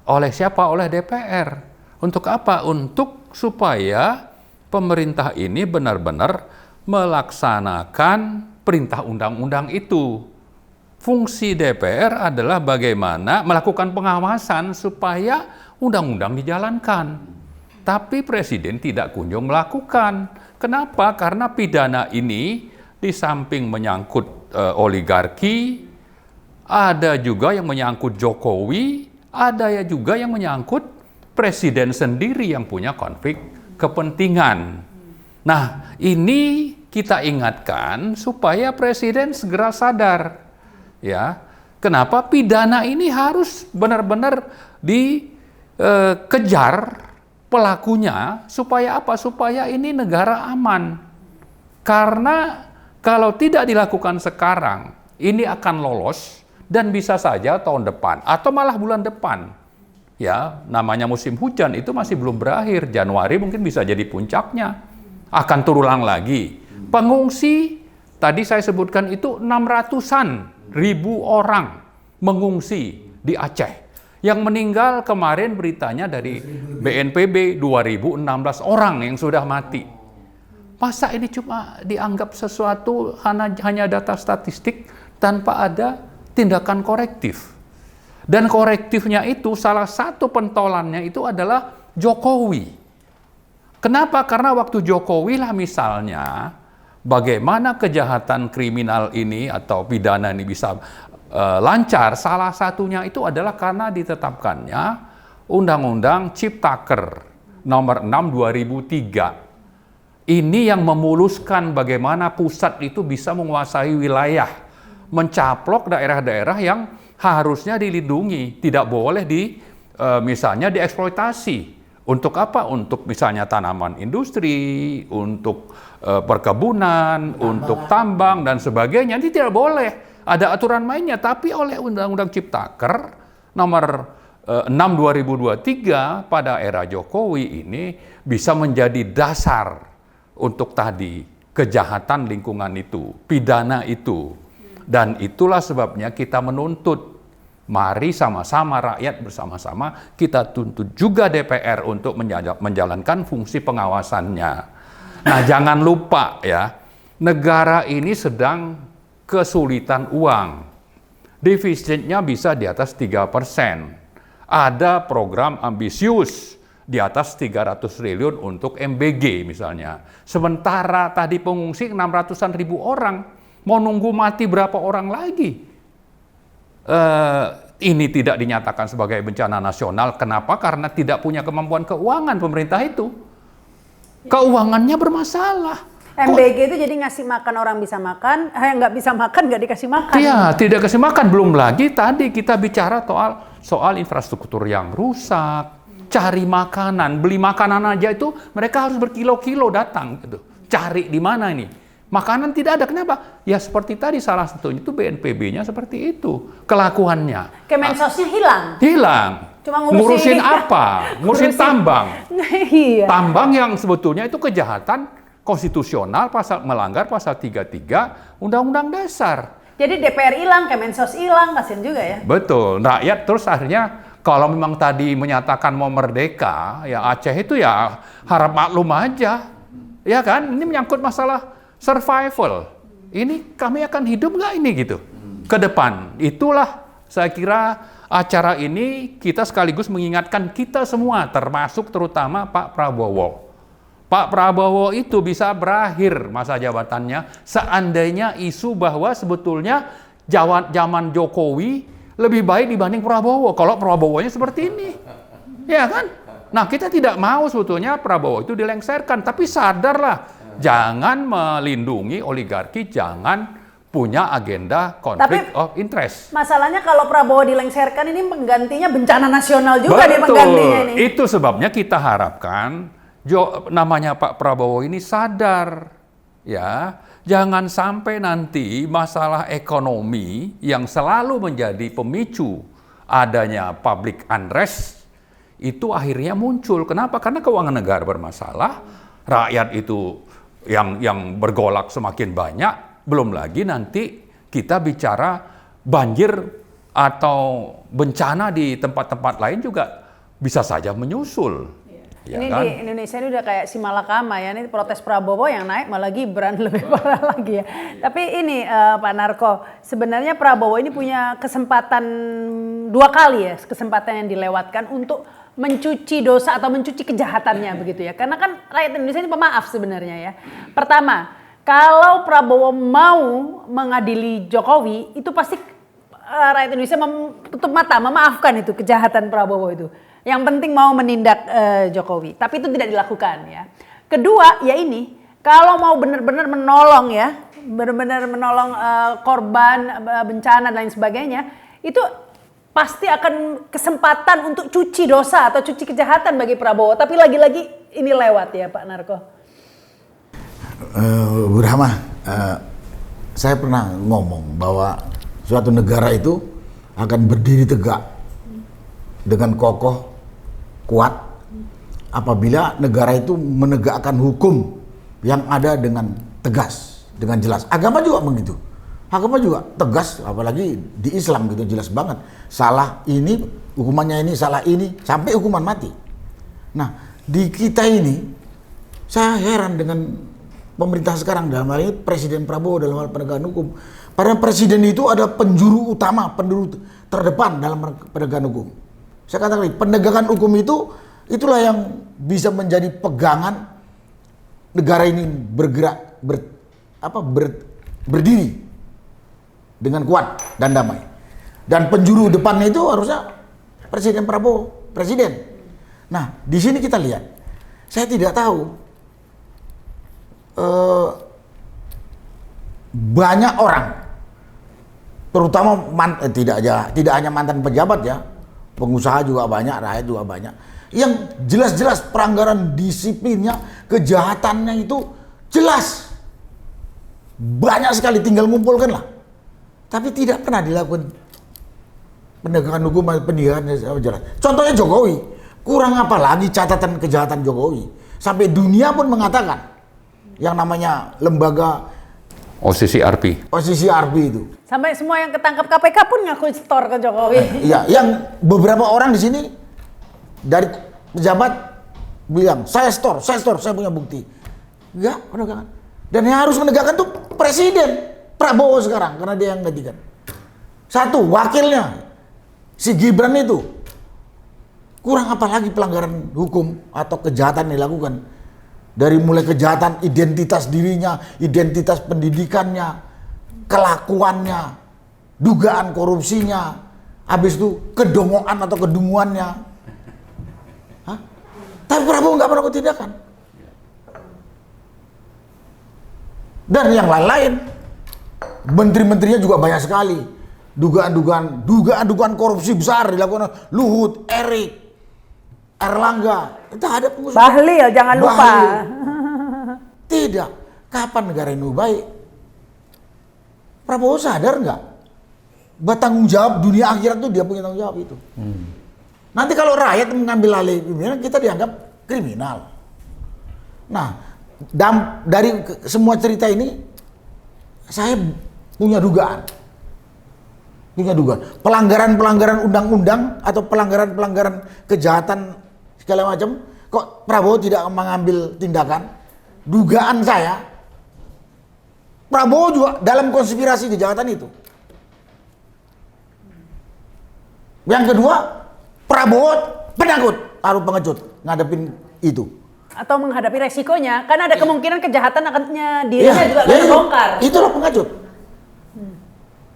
Speaker 4: oleh siapa? Oleh DPR. Untuk apa? Untuk supaya pemerintah ini benar-benar melaksanakan perintah undang-undang itu. Fungsi DPR adalah bagaimana melakukan pengawasan supaya undang-undang dijalankan. Tapi Presiden tidak kunjung melakukan. Kenapa? Karena pidana ini di samping menyangkut oligarki, ada juga yang menyangkut Jokowi, ada ya juga yang menyangkut Presiden sendiri yang punya konflik kepentingan. Nah, ini kita ingatkan supaya Presiden segera sadar. Ya, kenapa pidana ini harus benar-benar dikejar pelakunya supaya apa? Supaya ini negara aman. Karena kalau tidak dilakukan sekarang, ini akan lolos dan bisa saja tahun depan atau malah bulan depan. Ya, namanya musim hujan itu masih belum berakhir. Januari mungkin bisa jadi puncaknya. Akan terulang lagi. Pengungsi, tadi saya sebutkan itu 600-an ribu orang mengungsi di Aceh. Yang meninggal kemarin beritanya dari BNPB 2016 orang yang sudah mati. Masa ini cuma dianggap sesuatu hanya data statistik tanpa ada tindakan korektif. Dan korektifnya itu salah satu pentolannya itu adalah Jokowi. Kenapa? Karena waktu Jokowi lah misalnya bagaimana kejahatan kriminal ini atau pidana ini bisa lancar, salah satunya itu adalah karena ditetapkannya Undang-Undang Ciptaker nomor 6 2003. Ini yang memuluskan bagaimana pusat itu bisa menguasai wilayah, mencaplok daerah-daerah yang harusnya dilindungi, tidak boleh misalnya dieksploitasi. Untuk apa? Untuk misalnya tanaman industri, untuk perkebunan, untuk tambang dan sebagainya. Ini tidak boleh. Ada aturan mainnya, tapi oleh Undang-Undang Ciptaker nomor 6 2023 pada era Jokowi ini bisa menjadi dasar untuk tadi kejahatan lingkungan itu, pidana itu. Dan itulah sebabnya kita menuntut, mari sama-sama rakyat bersama-sama kita tuntut juga DPR untuk menjalankan fungsi pengawasannya. Nah, jangan lupa ya, negara ini sedang kesulitan uang. Defisitnya bisa di atas 3%. Ada program ambisius di atas 300 triliun untuk MBG misalnya. Sementara tadi pengungsi 600-an ribu orang, mau nunggu mati berapa orang lagi? Ini tidak dinyatakan sebagai bencana nasional. Kenapa? Karena tidak punya kemampuan keuangan pemerintah itu. Keuangannya bermasalah.
Speaker 1: MBG itu jadi ngasih makan orang bisa makan, yang nggak bisa makan nggak dikasih makan.
Speaker 4: Iya, tidak kasih makan. Belum lagi tadi kita bicara soal infrastruktur yang rusak, cari makanan, beli makanan aja itu mereka harus berkilo-kilo datang gitu. Cari di mana ini? Makanan tidak ada. Kenapa? Ya seperti tadi salah satunya itu BNPB-nya seperti itu kelakuannya.
Speaker 1: Kemensosnya hilang.
Speaker 4: Hilang.
Speaker 1: Cuma
Speaker 4: ngurusin apa? Ngurusin tambang.
Speaker 1: Iya.
Speaker 4: Tambang yang sebetulnya itu kejahatan konstitusional, melanggar pasal 33 Undang-Undang Dasar.
Speaker 1: Jadi DPR hilang, Kemensos hilang, kasian juga ya.
Speaker 4: Betul. Rakyat terus akhirnya kalau memang tadi menyatakan mau merdeka, ya Aceh itu ya harap maklum aja. Ya kan? Ini menyangkut masalah survival. Ini kami akan hidup nggak ini gitu ke depan. Itulah saya kira acara ini kita sekaligus mengingatkan kita semua, termasuk terutama Pak Prabowo. Pak Prabowo itu bisa berakhir masa jabatannya seandainya isu bahwa sebetulnya zaman Jokowi lebih baik dibanding Prabowo. Kalau Prabowo-nya seperti ini, ya kan? Nah, kita tidak mau sebetulnya Prabowo itu dilengserkan, tapi sadarlah, jangan melindungi oligarki, jangan punya agenda konflik of interest.
Speaker 1: Masalahnya kalau Prabowo dilengserkan ini penggantinya bencana nasional juga dia penggantinya ini.
Speaker 4: Itu sebabnya kita harapkan namanya Pak Prabowo ini sadar, ya, jangan sampai nanti masalah ekonomi yang selalu menjadi pemicu adanya public unrest itu akhirnya muncul. Kenapa? Karena keuangan negara bermasalah, rakyat itu yang bergolak semakin banyak, belum lagi nanti kita bicara banjir atau bencana di tempat-tempat lain juga bisa saja menyusul. Ya
Speaker 1: ini
Speaker 4: kan?
Speaker 1: di Indonesia ini udah kayak si Malakama ya, ini protes Prabowo yang naik malah Gibran lebih parah lagi ya. Tapi ini Pak Narko, sebenarnya Prabowo ini punya kesempatan 2 kali ya, kesempatan yang dilewatkan untuk mencuci dosa atau mencuci kejahatannya begitu ya. Karena kan rakyat Indonesia ini pemaaf sebenarnya ya. Pertama, kalau Prabowo mau mengadili Jokowi, itu pasti rakyat Indonesia tutup mata, memaafkan itu kejahatan Prabowo itu. Yang penting mau menindak Jokowi, tapi itu tidak dilakukan ya. Kedua, ya ini, kalau mau benar-benar menolong ya, benar-benar menolong korban bencana dan lain sebagainya, itu pasti akan kesempatan untuk cuci dosa atau cuci kejahatan bagi Prabowo. Tapi lagi-lagi ini lewat ya Pak Narko.
Speaker 5: Bu Rahma, saya pernah ngomong bahwa suatu negara itu akan berdiri tegak dengan kokoh, kuat apabila negara itu menegakkan hukum yang ada dengan tegas, dengan jelas. Agama juga begitu. Hakamnya juga tegas, apalagi di Islam gitu jelas banget. Salah ini, hukumannya ini, salah ini, sampai hukuman mati. Nah, di kita ini, saya heran dengan pemerintah sekarang, dalam hal ini Presiden Prabowo dalam hal penegakan hukum. Padahal Presiden itu ada penjuru utama, penjuru terdepan dalam penegakan hukum. Saya katakan, penegakan hukum itu, itulah yang bisa menjadi pegangan negara ini bergerak, berdiri dengan kuat dan damai. Dan penjuru depannya itu harusnya Presiden Prabowo, Presiden. Nah, di sini kita lihat, saya tidak tahu banyak orang, terutama tidak hanya mantan pejabat ya, pengusaha juga banyak, rakyat juga banyak, yang jelas-jelas pelanggaran disiplinnya, kejahatannya itu jelas, banyak sekali, tinggal ngumpulkan lah. Tapi tidak pernah dilakukan penegakan hukum, pendidikan jelas. Contohnya Jokowi, kurang apa lagi catatan kejahatan Jokowi? Sampai dunia pun mengatakan yang namanya lembaga
Speaker 3: OCCRP
Speaker 5: itu.
Speaker 1: Sampai semua yang ketangkap KPK pun ngaku setor ke Jokowi.
Speaker 5: Iya, yang beberapa orang di sini dari pejabat bilang saya store, saya punya bukti. Enggak, penegakan. Dan yang harus menegakkan tuh Presiden Prabowo sekarang, karena dia yang gantikan. Satu, wakilnya si Gibran itu kurang apa lagi pelanggaran hukum atau kejahatan yang dilakukan, dari mulai kejahatan identitas dirinya, identitas pendidikannya, kelakuannya, dugaan korupsinya, habis itu kedongoan atau kedunguannya. Hah? Tapi Prabowo nggak pernah tindakan. Dan yang lain-lain, menteri-menterinya juga banyak sekali. Dugaan korupsi besar dilakukan Luhut, Erik, Erlangga. Itu ada pengusaha.
Speaker 1: Bahlil, jangan lupa.
Speaker 5: Tidak. Kapan negara ini baik? Prabowo sadar nggak? Bertanggung jawab dunia akhirat tuh dia punya tanggung jawab itu. Nanti kalau rakyat mengambil alih pimpinan, kita dianggap kriminal. Nah, dari semua cerita ini, saya punya dugaan. Pelanggaran-pelanggaran undang-undang atau pelanggaran-pelanggaran kejahatan segala macam, kok Prabowo tidak mengambil tindakan? Dugaan saya, Prabowo juga dalam konspirasi kejahatan itu. Yang kedua, Prabowo harus pengecut ngadepin itu.
Speaker 1: Atau menghadapi resikonya, karena ada kemungkinan kejahatan akannya dirinya juga akan terbongkar.
Speaker 5: Itulah pengecut.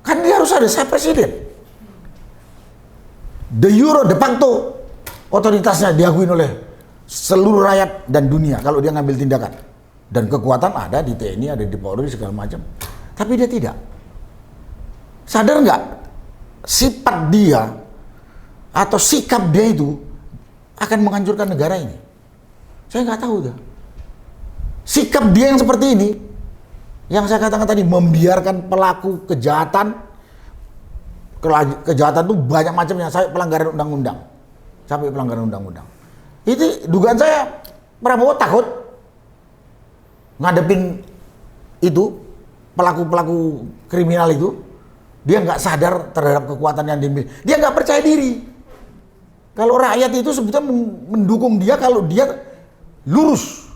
Speaker 5: Kan dia harus ada, saya presiden. De facto otoritasnya diakui oleh seluruh rakyat dan dunia kalau dia ngambil tindakan. Dan kekuatan ada di TNI, ada di Polri segala macam. Tapi dia tidak. Sadar nggak? Sifat dia atau sikap dia itu akan menghancurkan negara ini. Saya nggak tahu dah. Sikap dia yang seperti ini, yang saya katakan tadi, membiarkan pelaku kejahatan itu banyak macamnya, sampai pelanggaran undang-undang. Itu dugaan saya, Prabowo takut ngadepin itu pelaku-pelaku kriminal itu. Dia nggak sadar terhadap kekuatan yang dimiliki. Dia nggak percaya diri. Kalau rakyat itu sebetulnya mendukung dia kalau dia lurus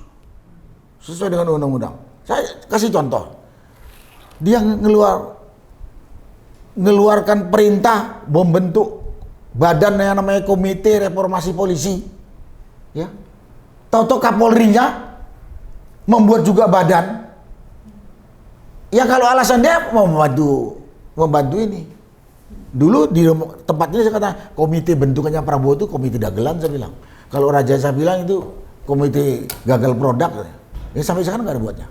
Speaker 5: sesuai dengan undang-undang. Saya kasih contoh. Dia ngeluarkan perintah membentuk badan yang namanya Komite Reformasi Polisi. Ya. Tahu-tahu Kapolrinya membuat juga badan. Ya kalau alasan dia mau membantu ini. Dulu di tempatnya saya kata komite bentukannya Prabowo itu komite dagelan, saya bilang. Kalau Raja saya bilang itu komite gagal produk. Ya sampai sekarang nggak ada buatnya.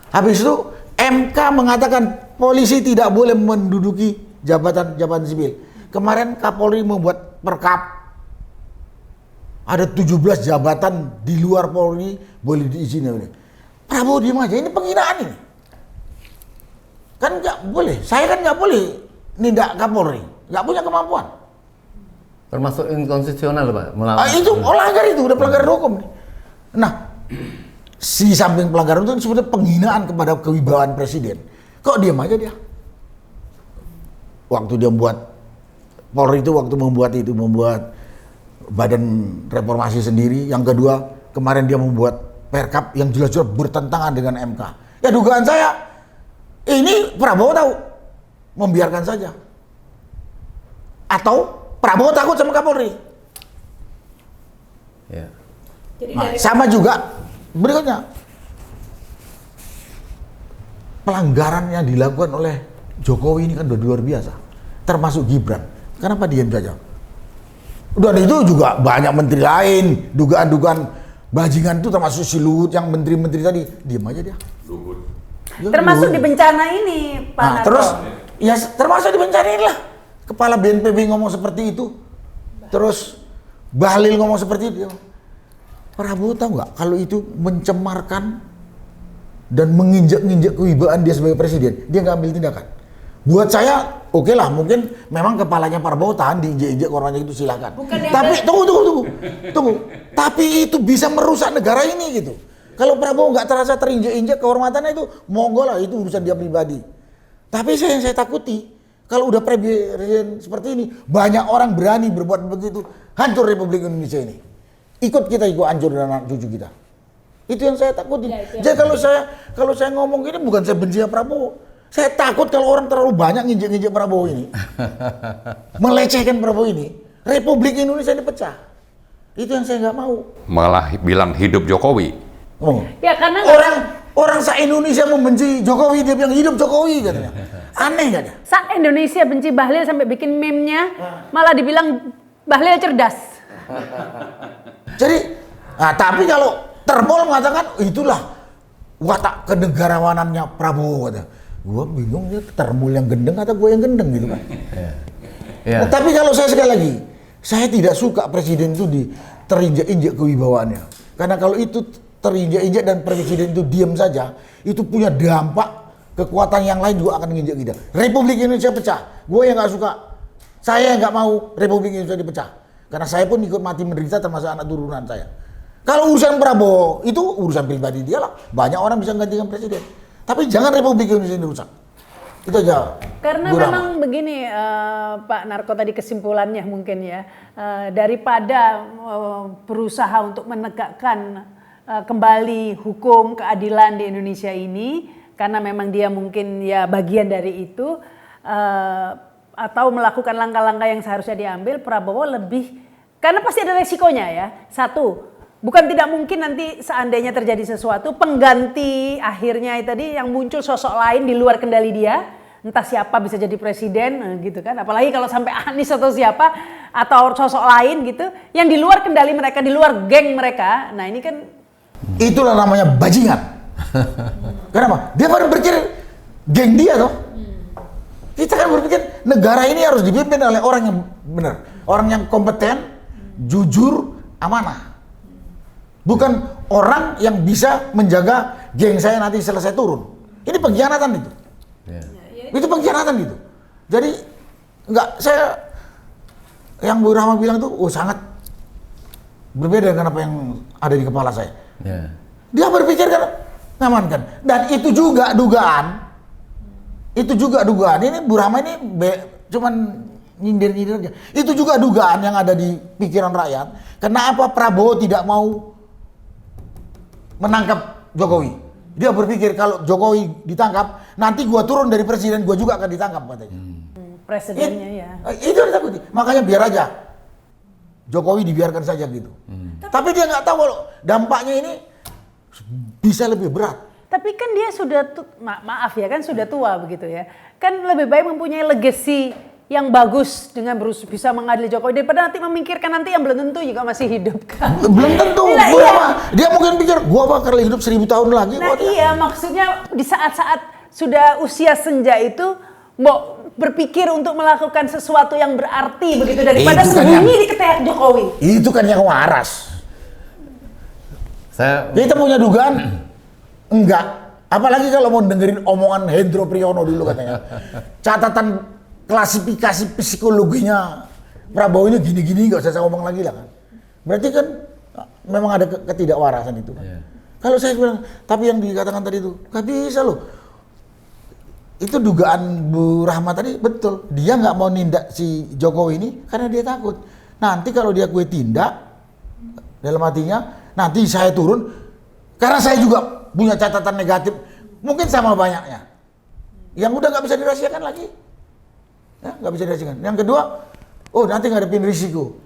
Speaker 5: Habis itu MK mengatakan polisi tidak boleh menduduki jabatan sipil. Kemarin Kapolri membuat perkap. Ada 17 jabatan di luar Polri boleh diizinkan. Prabowo diam aja, ini penghinaan ini. Kan nggak boleh, saya kan nggak boleh nindak Kapolri, nggak punya kemampuan.
Speaker 6: Termasuk inkonstitusional, Pak.
Speaker 5: Itu melanggar, itu udah pelanggaran hukum. Nah, si samping pelanggaran itu sebetulnya penghinaan kepada kewibawaan presiden. Kok diam aja dia? waktu dia membuat Polri itu membuat badan reformasi sendiri. Yang kedua, kemarin dia membuat Perkap yang jelas-jelas bertentangan dengan MK. Ya dugaan saya, ini Prabowo tahu, membiarkan saja. Atau Prabowo takut sama Kapolri.
Speaker 6: Ya.
Speaker 5: Nah, sama juga berikutnya, pelanggaran yang dilakukan oleh Jokowi ini kan udah luar biasa, termasuk Gibran. Kenapa diam saja? Dan itu juga banyak menteri lain, dugaan-dugaan bajingan itu termasuk si Luhut yang menteri-menteri tadi, diam aja dia. Ya,
Speaker 1: Termasuk
Speaker 5: Luhut.
Speaker 1: di bencana ini, Pak
Speaker 5: Nah,
Speaker 1: Narto.
Speaker 5: terus ya termasuk di bencana ini lah. Kepala BNPB ngomong seperti itu. Terus Bahlil ngomong seperti itu. Prabowo tahu nggak kalau itu mencemarkan dan menginjak-injak kewibawaan dia sebagai presiden, dia nggak ambil tindakan. Buat saya, oke lah, mungkin memang kepalanya Prabowo tahan diinjak-injak orangnya itu silakan. Tapi tunggu. Tapi itu bisa merusak negara ini gitu. Kalau Prabowo nggak terasa terinjak-injak kehormatannya itu, monggo lah, itu urusan dia pribadi. Tapi yang saya takuti, kalau udah presiden seperti ini, banyak orang berani berbuat begitu, hancur Republik Indonesia ini. Ikut hancur dengan anak cucu kita. Itu yang saya takutin. Jadi kalau saya ngomong gini bukan saya benci Prabowo. Saya takut kalau orang terlalu banyak nginjek-nginjek Prabowo ini. Melecehkan Prabowo ini, Republik Indonesia ini pecah. Itu yang saya nggak mau.
Speaker 3: Malah bilang hidup Jokowi.
Speaker 5: Oh.
Speaker 1: Ya karena
Speaker 5: Orang se-Indonesia membenci Jokowi, dia bilang hidup Jokowi katanya. Aneh gak ada?
Speaker 1: saat Indonesia benci Bahlil sampai bikin meme-nya, malah dibilang Bahlil cerdas.
Speaker 5: Jadi, tapi kalau Terpol mengatakan itulah watak kenegarawanannya Prabowo kata. Gua bingung ya, Terpol yang gendeng atau gue yang gendeng gitu kan.
Speaker 6: Ya.
Speaker 5: Nah, tapi kalau saya sekali lagi, saya tidak suka presiden itu terinjak-injak kewibawaannya. Karena kalau itu terinjak-injak dan presiden itu diam saja, itu punya dampak kekuatan yang lain juga akan menginjak kita. Republik Indonesia pecah. Gue yang nggak suka. Saya nggak mau Republik Indonesia dipecah. Karena saya pun ikut mati menderita termasuk anak turunan saya. Kalau urusan Prabowo itu urusan pribadi dia lah. Banyak orang bisa menggantikan presiden. Tapi jangan Republik Indonesia dirusak. Itu aja.
Speaker 1: Karena memang begini Pak Narko tadi kesimpulannya mungkin ya, daripada berusaha untuk menegakkan kembali hukum keadilan di Indonesia ini, karena memang dia mungkin ya bagian dari itu, atau melakukan langkah-langkah yang seharusnya diambil, Prabowo lebih, karena pasti ada resikonya ya. Satu, bukan tidak mungkin nanti seandainya terjadi sesuatu, pengganti akhirnya tadi yang muncul sosok lain di luar kendali dia, entah siapa bisa jadi presiden gitu kan, apalagi kalau sampai Anies atau siapa, atau sosok lain gitu, yang di luar kendali mereka, di luar geng mereka, nah ini kan.
Speaker 5: Itulah namanya bajingan. Kenapa? Dia baru berpikir geng dia toh. Kita kan berpikir negara ini harus dipimpin oleh orang yang benar, orang yang kompeten, jujur, amanah. Bukan orang yang bisa menjaga geng saya nanti selesai turun. Ini pengkhianatan itu. Itu pengkhianatan itu. Jadi enggak, saya yang Bu Rahma bilang itu sangat berbeda dengan apa yang ada di kepala saya.
Speaker 6: Ya.
Speaker 5: Dia berpikir kan ngamankan. Dan itu juga dugaan. Ini Bu Rahma ini cuman nyindir-nyindir aja. Itu juga dugaan yang ada di pikiran rakyat. Kenapa Prabowo tidak mau menangkap Jokowi? Dia berpikir kalau Jokowi ditangkap, nanti gua turun dari presiden, gua juga akan ditangkap katanya.
Speaker 1: Presidennya ya.
Speaker 5: Itu yang ditakuti. Makanya biar aja Jokowi dibiarkan saja gitu. Tapi dia nggak tahu kalau dampaknya ini bisa lebih berat.
Speaker 1: Tapi kan dia sudah maaf ya kan sudah tua begitu ya. Kan lebih baik mempunyai legacy yang bagus dengan bisa mengadili Jokowi daripada nanti memikirkan nanti yang belum tentu juga masih hidup kan.
Speaker 5: Belum tentu. Dia mungkin pikir gua bakal hidup 1000 tahun lagi.
Speaker 1: Nah iya, maksudnya di saat-saat sudah usia senja itu mau berpikir untuk melakukan sesuatu yang berarti begitu daripada sembunyi di ketiak Jokowi.
Speaker 5: Itu kan yang waras. Kita punya dugaan enggak. Apalagi kalau mau dengerin omongan Hendro Priyono dulu katanya. Catatan klasifikasi psikologinya Prabowo ini gini-gini, nggak usah saya ngomong lagi lah kan. Berarti kan memang ada ketidakwarasan itu kan. Kalau saya bilang, tapi yang dikatakan tadi itu nggak bisa loh. itu dugaan Bu Rahmat tadi betul. Dia nggak mau nindak si Jokowi ini karena dia takut. Nanti kalau dia gue tindak, dalam hatinya, nanti saya turun, karena saya juga punya catatan negatif, mungkin sama banyaknya. Yang udah nggak bisa dirahasiakan lagi. Ya, nggak bisa dirahasiakan. Yang kedua, oh nanti ngadepin risiko.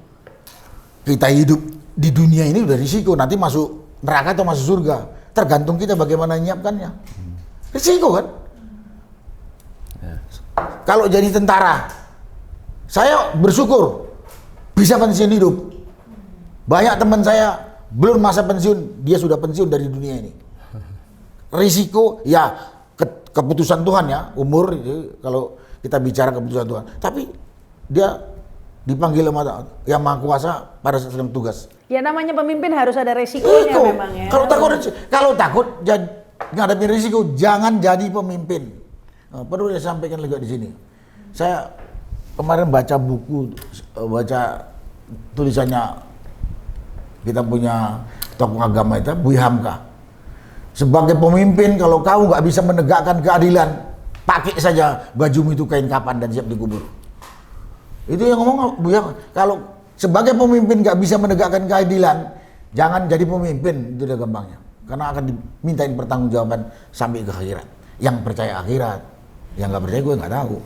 Speaker 5: Kita hidup di dunia ini udah risiko, nanti masuk neraka atau masuk surga. Tergantung kita bagaimana menyiapkannya. Risiko kan? Kalau jadi tentara, saya bersyukur bisa pensiun hidup. Banyak teman saya belum masa pensiun, dia sudah pensiun dari dunia ini. Risiko ya keputusan Tuhan ya, umur kalau kita bicara keputusan Tuhan. Tapi dia dipanggil sama yang Maha Kuasa pada saat sedang tugas.
Speaker 1: Ya namanya pemimpin harus ada resikonya
Speaker 5: Itu.
Speaker 1: memang ya.
Speaker 5: Kalau takut ngadepin risiko, jangan jadi pemimpin. Nah, perlu saya sampaikan juga di sini. Saya kemarin baca buku, baca tulisannya kita punya tokoh agama itu, Buya Hamka. Sebagai pemimpin, kalau kau nggak bisa menegakkan keadilan, pakai saja bajumu itu kain kapan dan siap dikubur. Itu yang ngomong Buya. Kalau sebagai pemimpin nggak bisa menegakkan keadilan, jangan jadi pemimpin, itu udah gampangnya. Karena akan dimintain pertanggungjawaban sampai ke akhirat. Yang percaya akhirat, yang nggak percaya gue nggak tahu.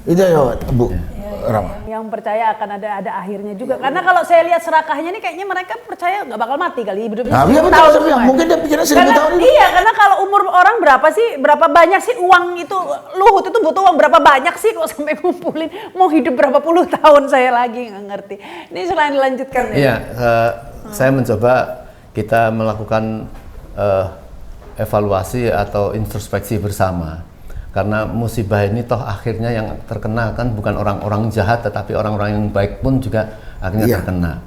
Speaker 5: Itu ya Bu Rama.
Speaker 1: Yang percaya akan ada akhirnya juga. Karena kalau saya lihat serakahnya nih kayaknya mereka percaya nggak bakal mati kali hidupnya.
Speaker 5: Nah, iya betul, mungkin dia pikirnya 1000 tahun itu.
Speaker 1: Iya, karena kalau umur orang berapa sih, berapa banyak sih uang itu, Luhut itu butuh uang berapa banyak sih kok sampai ngumpulin, mau hidup berapa puluh tahun saya lagi nggak ngerti. Ini selain dilanjutkan ya.
Speaker 6: Iya, saya mencoba kita melakukan evaluasi atau introspeksi bersama. Karena musibah ini toh akhirnya yang terkena kan bukan orang-orang jahat, tetapi orang-orang yang baik pun juga akhirnya terkena.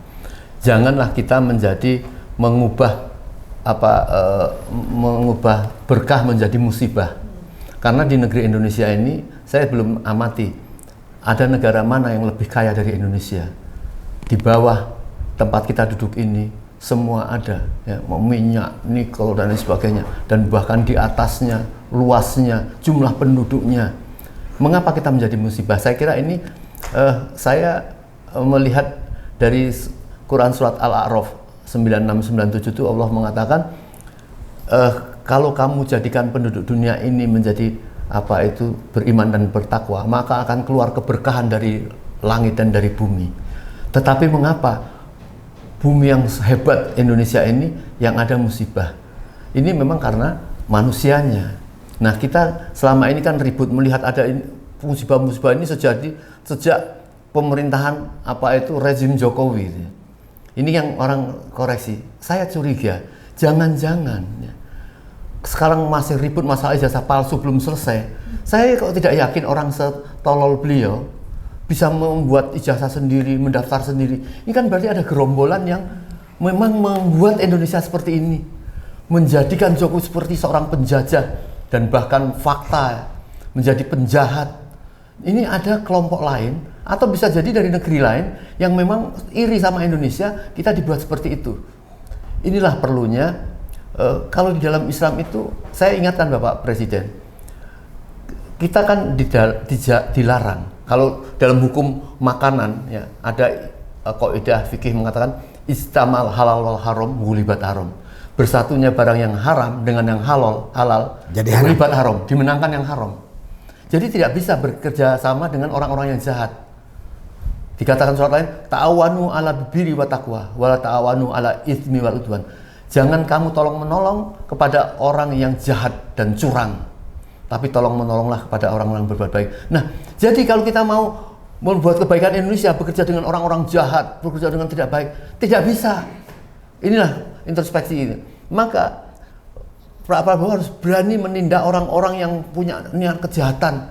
Speaker 6: Janganlah kita menjadi mengubah berkah menjadi musibah. Karena di negeri Indonesia ini saya belum amati ada negara mana yang lebih kaya dari Indonesia. Di bawah tempat kita duduk ini semua ada, ya, minyak, nikel dan lain sebagainya, dan bahkan di atasnya, luasnya, jumlah penduduknya. Mengapa kita menjadi musibah? Saya kira ini saya melihat dari Quran surat Al-A'raf 9697 itu Allah mengatakan kalau kamu jadikan penduduk dunia ini menjadi beriman dan bertakwa, maka akan keluar keberkahan dari langit dan dari bumi. Tetapi mengapa bumi yang hebat Indonesia ini yang ada musibah? Ini memang karena manusianya. Nah, kita selama ini kan ribut melihat ada musibah-musibah ini sejak pemerintahan rezim Jokowi. Ini yang orang koreksi. Saya curiga, jangan-jangan ya, sekarang masih ribut masalah ijazah palsu belum selesai. Saya kok tidak yakin orang setolol beliau bisa membuat ijazah sendiri, mendaftar sendiri. Ini kan berarti ada gerombolan yang memang membuat Indonesia seperti ini, menjadikan Jokowi seperti seorang penjajah dan bahkan fakta menjadi penjahat. Ini ada kelompok lain atau bisa jadi dari negeri lain yang memang iri sama Indonesia, kita dibuat seperti itu. Inilah perlunya kalau di dalam Islam itu, saya ingatkan Bapak Presiden, kita kan dilarang. Kalau dalam hukum makanan ya ada kaidah fikih mengatakan istamal halal wal haram gulibat haram. Bersatunya barang yang haram dengan yang halal jadi gulibat haram, dimenangkan yang haram. Jadi tidak bisa bekerja sama dengan orang-orang yang jahat. Dikatakan surat lain, ta'awanu ala birri wa taqwa wa la ta'awanu ala itsmi wal udwan. Jangan kamu tolong-menolong kepada orang yang jahat dan curang, tapi tolong-menolonglah kepada orang-orang yang berbuat baik. Nah, jadi kalau kita mau membuat kebaikan Indonesia, bekerja dengan orang-orang jahat, bekerja dengan tidak baik, tidak bisa. Inilah introspeksi ini. Maka Pak Prabowo harus berani menindak orang-orang yang punya niat kejahatan,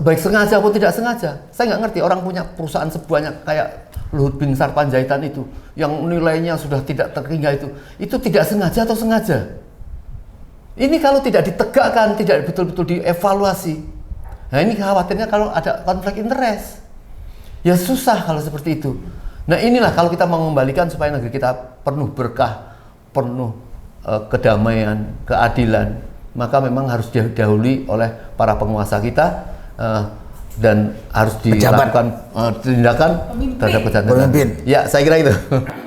Speaker 6: baik sengaja atau tidak sengaja. Saya nggak ngerti orang punya perusahaan sebanyak kayak Luhut bin Sarpanjaitan itu, yang nilainya sudah tidak terhingga itu tidak sengaja atau sengaja? Ini kalau tidak ditegakkan, tidak betul-betul dievaluasi, nah ini khawatirnya kalau ada konflik interest, ya susah kalau seperti itu. Nah inilah kalau kita mau mengembalikan supaya negeri kita penuh berkah, penuh kedamaian, keadilan, maka memang harus didahului oleh para penguasa kita dan harus dilakukan tindakan terhadap
Speaker 5: pemimpin.
Speaker 6: Ya, saya kira itu.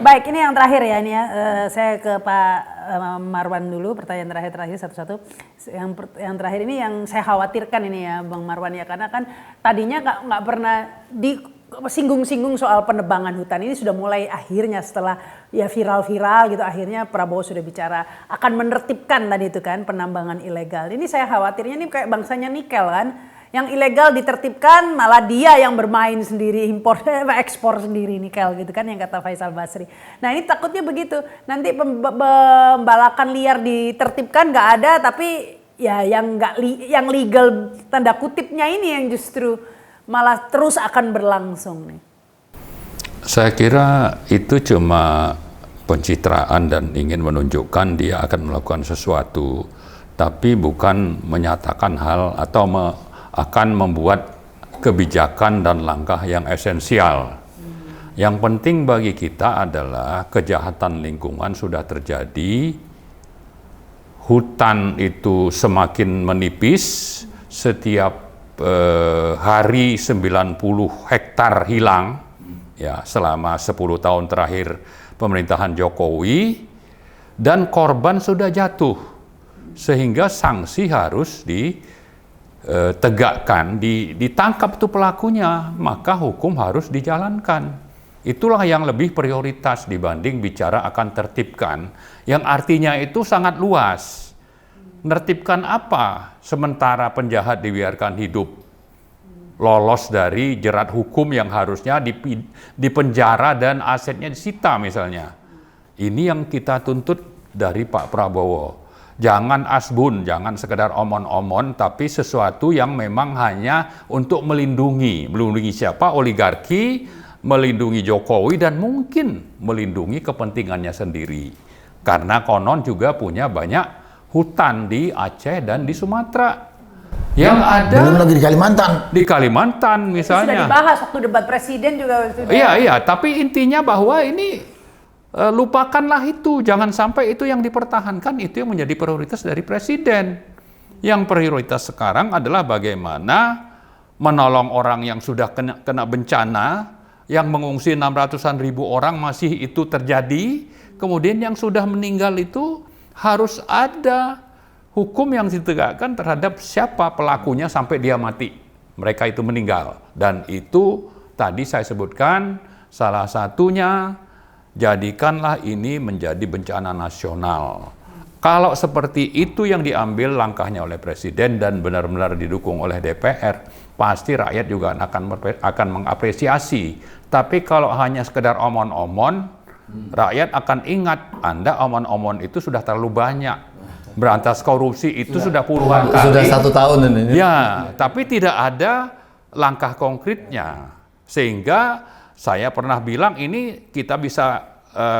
Speaker 1: Baik, ini yang terakhir ya ini ya. Saya ke Pak Marwan dulu, pertanyaan terakhir satu-satu. Yang terakhir ini yang saya khawatirkan ini ya Bang Marwan ya, karena kan tadinya nggak pernah disinggung-singgung soal penebangan hutan. Ini sudah mulai akhirnya setelah ya viral-viral gitu, akhirnya Prabowo sudah bicara akan menertibkan tadi itu kan penambangan ilegal. Ini saya khawatirnya ini kayak bangsanya nikel kan. Yang ilegal ditertibkan, malah dia yang bermain sendiri, ekspor sendiri nikel gitu kan, yang kata Faisal Basri. Nah ini takutnya begitu, nanti pembalakan liar ditertibkan nggak ada, tapi ya yang legal tanda kutipnya ini yang justru malah terus akan berlangsung nih.
Speaker 4: Saya kira itu cuma pencitraan dan ingin menunjukkan dia akan melakukan sesuatu, tapi bukan menyatakan hal atau akan membuat kebijakan dan langkah yang esensial. Yang penting bagi kita adalah kejahatan lingkungan sudah terjadi, hutan itu semakin menipis, setiap hari 90 hektar hilang ya selama 10 tahun terakhir pemerintahan Jokowi, dan korban sudah jatuh sehingga sanksi harus ditegakkan, ditangkap tuh pelakunya, maka hukum harus dijalankan. Itulah yang lebih prioritas dibanding bicara akan tertibkan, yang artinya itu sangat luas. Nertibkan apa sementara penjahat dibiarkan hidup, lolos dari jerat hukum yang harusnya dipenjara dan asetnya disita misalnya. Ini yang kita tuntut dari Pak Prabowo. Jangan asbun, jangan sekedar omon-omon, tapi sesuatu yang memang hanya untuk melindungi siapa? Oligarki, melindungi Jokowi, dan mungkin melindungi kepentingannya sendiri. Karena konon juga punya banyak hutan di Aceh dan di Sumatera. Yang ada
Speaker 5: belum lagi di Kalimantan.
Speaker 4: Di Kalimantan misalnya.
Speaker 1: Sudah dibahas waktu debat presiden juga.
Speaker 4: Iya, tapi intinya bahwa ini lupakanlah itu, jangan sampai itu yang dipertahankan, itu yang menjadi prioritas dari presiden. Yang prioritas sekarang adalah bagaimana menolong orang yang sudah kena bencana, yang mengungsi 600-an ribu orang masih itu terjadi, kemudian yang sudah meninggal itu harus ada hukum yang ditegakkan terhadap siapa pelakunya sampai dia mati, mereka itu meninggal. Dan itu tadi saya sebutkan salah satunya, jadikanlah ini menjadi bencana nasional. Kalau seperti itu yang diambil langkahnya oleh Presiden dan benar-benar didukung oleh DPR, pasti rakyat juga akan mengapresiasi. Tapi kalau hanya sekedar omon-omon, rakyat akan ingat, Anda omon-omon itu sudah terlalu banyak. Berantas korupsi itu sudah puluhan kali.
Speaker 6: Sudah 1 tahun ini.
Speaker 4: Ya, tapi tidak ada langkah konkretnya. Sehingga saya pernah bilang ini kita bisa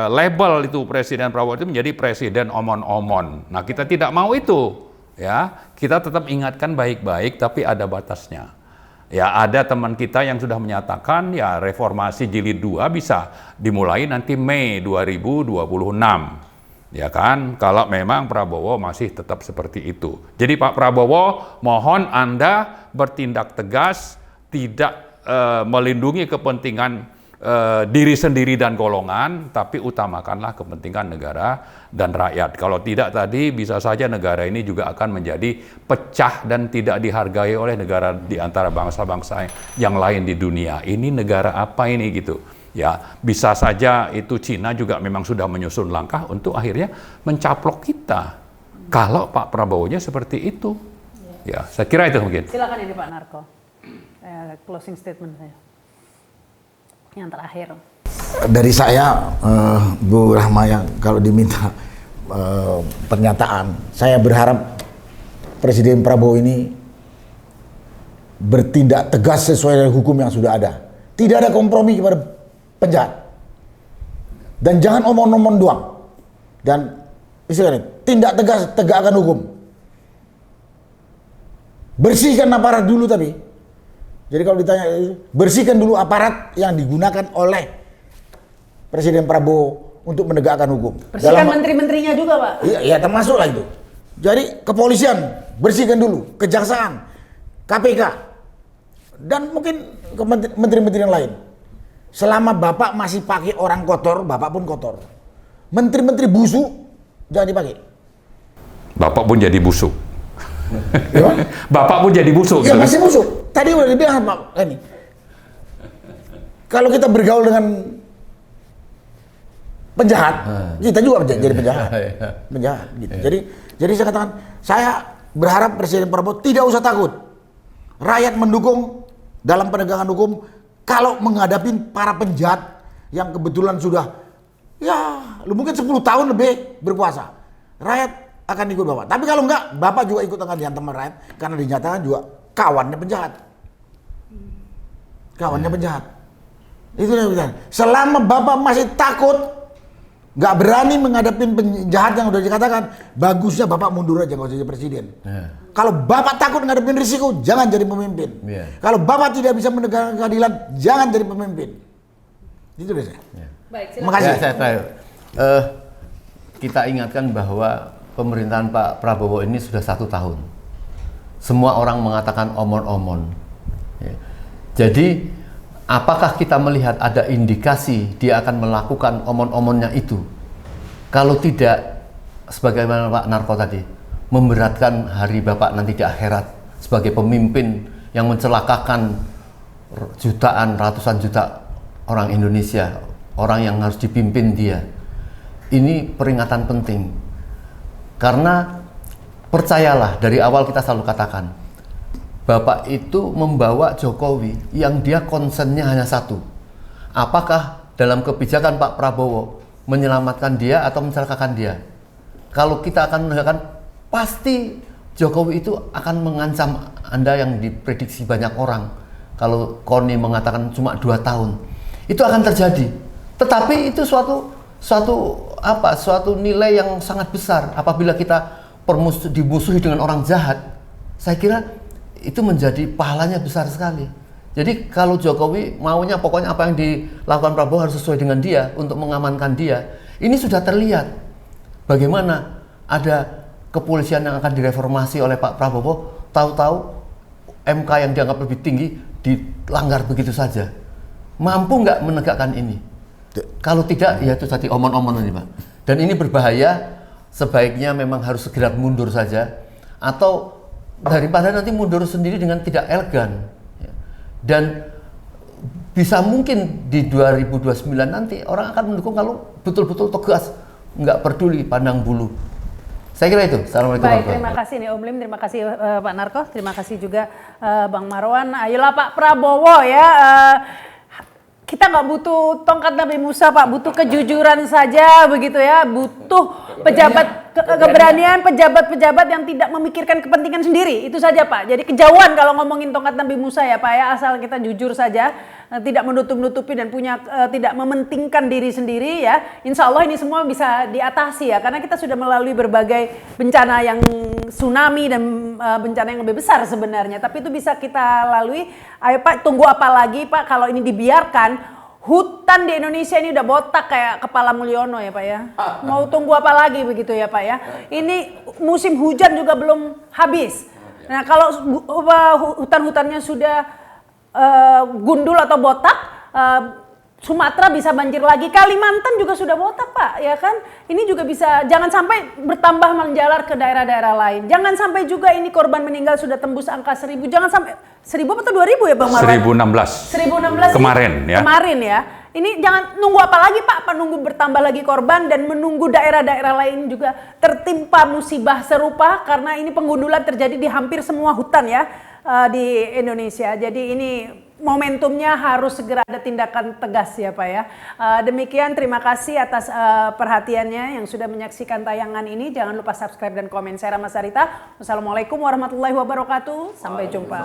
Speaker 4: label itu Presiden Prabowo itu menjadi presiden omon-omon. Nah, kita tidak mau itu, ya. Kita tetap ingatkan baik-baik, tapi ada batasnya. Ya, ada teman kita yang sudah menyatakan ya reformasi jilid 2 bisa dimulai nanti Mei 2026. Ya kan, kalau memang Prabowo masih tetap seperti itu. Jadi Pak Prabowo, mohon Anda bertindak tegas, tidak melindungi kepentingan diri sendiri dan golongan, tapi utamakanlah kepentingan negara dan rakyat. Kalau tidak tadi bisa saja negara ini juga akan menjadi pecah dan tidak dihargai oleh negara di antara bangsa-bangsa yang lain di dunia. Ini negara apa ini gitu? Ya, bisa saja itu Cina juga memang sudah menyusun langkah untuk akhirnya mencaplok kita. Kalau Pak Prabowo-nya seperti itu. Ya, saya kira itu mungkin.
Speaker 1: Silakan ini Pak Narko. Closing statement saya. Yang terakhir.
Speaker 5: Dari saya, Bu Rahma, yang kalau diminta pernyataan, saya berharap Presiden Prabowo ini bertindak tegas sesuai dengan hukum yang sudah ada. Tidak ada kompromi kepada penjahat. Dan jangan omong-omong doang. Dan istilahnya, tindak tegas, tegakkan hukum. Bersihkan aparat dulu tapi. Jadi kalau ditanya, bersihkan dulu aparat yang digunakan oleh Presiden Prabowo untuk menegakkan hukum.
Speaker 1: Bersihkan menteri-menterinya juga, Pak.
Speaker 5: Iya, termasuk lah itu. Jadi kepolisian bersihkan dulu, kejaksaan, KPK, dan mungkin menteri-menteri yang lain. Selama Bapak masih pakai orang kotor, Bapak pun kotor. Menteri-menteri busuk jangan dipakai.
Speaker 4: Bapak pun jadi busuk.
Speaker 5: Ya,
Speaker 4: Bapak pun jadi busuk.
Speaker 5: ya
Speaker 4: gitu.
Speaker 5: masih busuk. Tadi udah dibilang Pak ini. Kalau kita bergaul dengan penjahat, kita juga jadi penjahat. Penjahat gitu. Jadi saya katakan, saya berharap Presiden Prabowo tidak usah takut. Rakyat mendukung dalam penegakan hukum kalau menghadapi para penjahat yang kebetulan sudah mungkin 10 tahun lebih berkuasa. Rakyat akan ikut Bapak. Tapi kalau enggak, Bapak juga ikut akan dihantam rakyat karena dinyatakan juga kawannya penjahat. Kawannya penjahat. Itu yang kita. Selama Bapak masih takut, nggak berani menghadapi penjahat yang udah dikatakan, bagusnya Bapak mundur aja nggak usah jadi presiden. Kalau Bapak takut ngadepin risiko, jangan jadi pemimpin. Kalau Bapak tidak bisa menegakkan keadilan, jangan jadi pemimpin. Itu deh saya.
Speaker 1: Baik,
Speaker 5: Terima kasih.
Speaker 6: Kita ingatkan bahwa pemerintahan Pak Prabowo ini sudah 1 tahun. Semua orang mengatakan omon-omon. Ya. Jadi, apakah kita melihat ada indikasi dia akan melakukan omon-omonnya itu? Kalau tidak, sebagaimana Pak Narko tadi, memberatkan hari Bapak nanti di akhirat sebagai pemimpin yang mencelakakan jutaan, ratusan juta orang Indonesia, orang yang harus dipimpin dia. Ini peringatan penting. Karena percayalah, dari awal kita selalu katakan, Bapak itu membawa Jokowi yang dia concernnya hanya satu. Apakah dalam kebijakan Pak Prabowo menyelamatkan dia atau mencelakakan dia? Kalau kita akan menegakkan, pasti Jokowi itu akan mengancam Anda yang diprediksi banyak orang. Kalau Koni mengatakan cuma 2 tahun, itu akan terjadi. Tetapi itu suatu nilai yang sangat besar apabila kita dimusuhi dengan orang jahat. Saya kira itu menjadi pahalanya besar sekali. Jadi kalau Jokowi maunya pokoknya apa yang dilakukan Prabowo harus sesuai dengan dia untuk mengamankan dia. Ini sudah terlihat bagaimana ada kepolisian yang akan direformasi oleh Pak Prabowo, tahu-tahu MK yang dianggap lebih tinggi dilanggar begitu saja. Mampu nggak menegakkan ini? Kalau tidak, ya itu tadi omon-omon ini, Pak. Dan ini berbahaya. Sebaiknya memang harus segera mundur saja, atau daripada nanti mundur sendiri dengan tidak elegan. Dan bisa mungkin di 2029 nanti orang akan mendukung kalau betul-betul tegas, nggak peduli pandang bulu. Saya kira itu. Assalamualaikum.
Speaker 1: Baik, terima kasih nih Om Lim, terima kasih Pak Narko, terima kasih juga Bang Marwan. Ayolah Pak Prabowo ya. Kita nggak butuh tongkat Nabi Musa, Pak, butuh kejujuran saja begitu ya, butuh keberanian pejabat-pejabat yang tidak memikirkan kepentingan sendiri, itu saja Pak. Jadi kejauhan kalau ngomongin tongkat Nabi Musa ya Pak ya, asal kita jujur saja, tidak menutup-nutupi dan tidak mementingkan diri sendiri ya. Insya Allah ini semua bisa diatasi ya, karena kita sudah melalui berbagai bencana yang tsunami dan bencana yang lebih besar sebenarnya, tapi itu bisa kita lalui. Ayo Pak, tunggu apa lagi Pak kalau ini dibiarkan? Hutan di Indonesia ini udah botak kayak kepala Mulyono ya Pak ya. Mau tunggu apa lagi begitu ya Pak ya. Ini musim hujan juga belum habis. Nah kalau hutan-hutannya sudah gundul atau botak, Sumatera bisa banjir lagi, Kalimantan juga sudah botak Pak, ya kan? Ini juga bisa, jangan sampai bertambah menjalar ke daerah-daerah lain. Jangan sampai juga ini korban meninggal sudah tembus angka 1.000, jangan sampai 1.000 atau 2.000 ya Bang Marwan?
Speaker 4: 1.016 kemarin ya.
Speaker 1: Kemarin ya. Ini jangan nunggu apa lagi Pak, menunggu bertambah lagi korban dan menunggu daerah-daerah lain juga tertimpa musibah serupa, karena ini penggundulan terjadi di hampir semua hutan ya di Indonesia. Jadi ini momentumnya harus segera ada tindakan tegas ya Pak ya. Demikian, terima kasih atas perhatiannya yang sudah menyaksikan tayangan ini. Jangan lupa subscribe dan komen. Saya Rama Sarita. Wassalamualaikum warahmatullahi wabarakatuh. Sampai jumpa.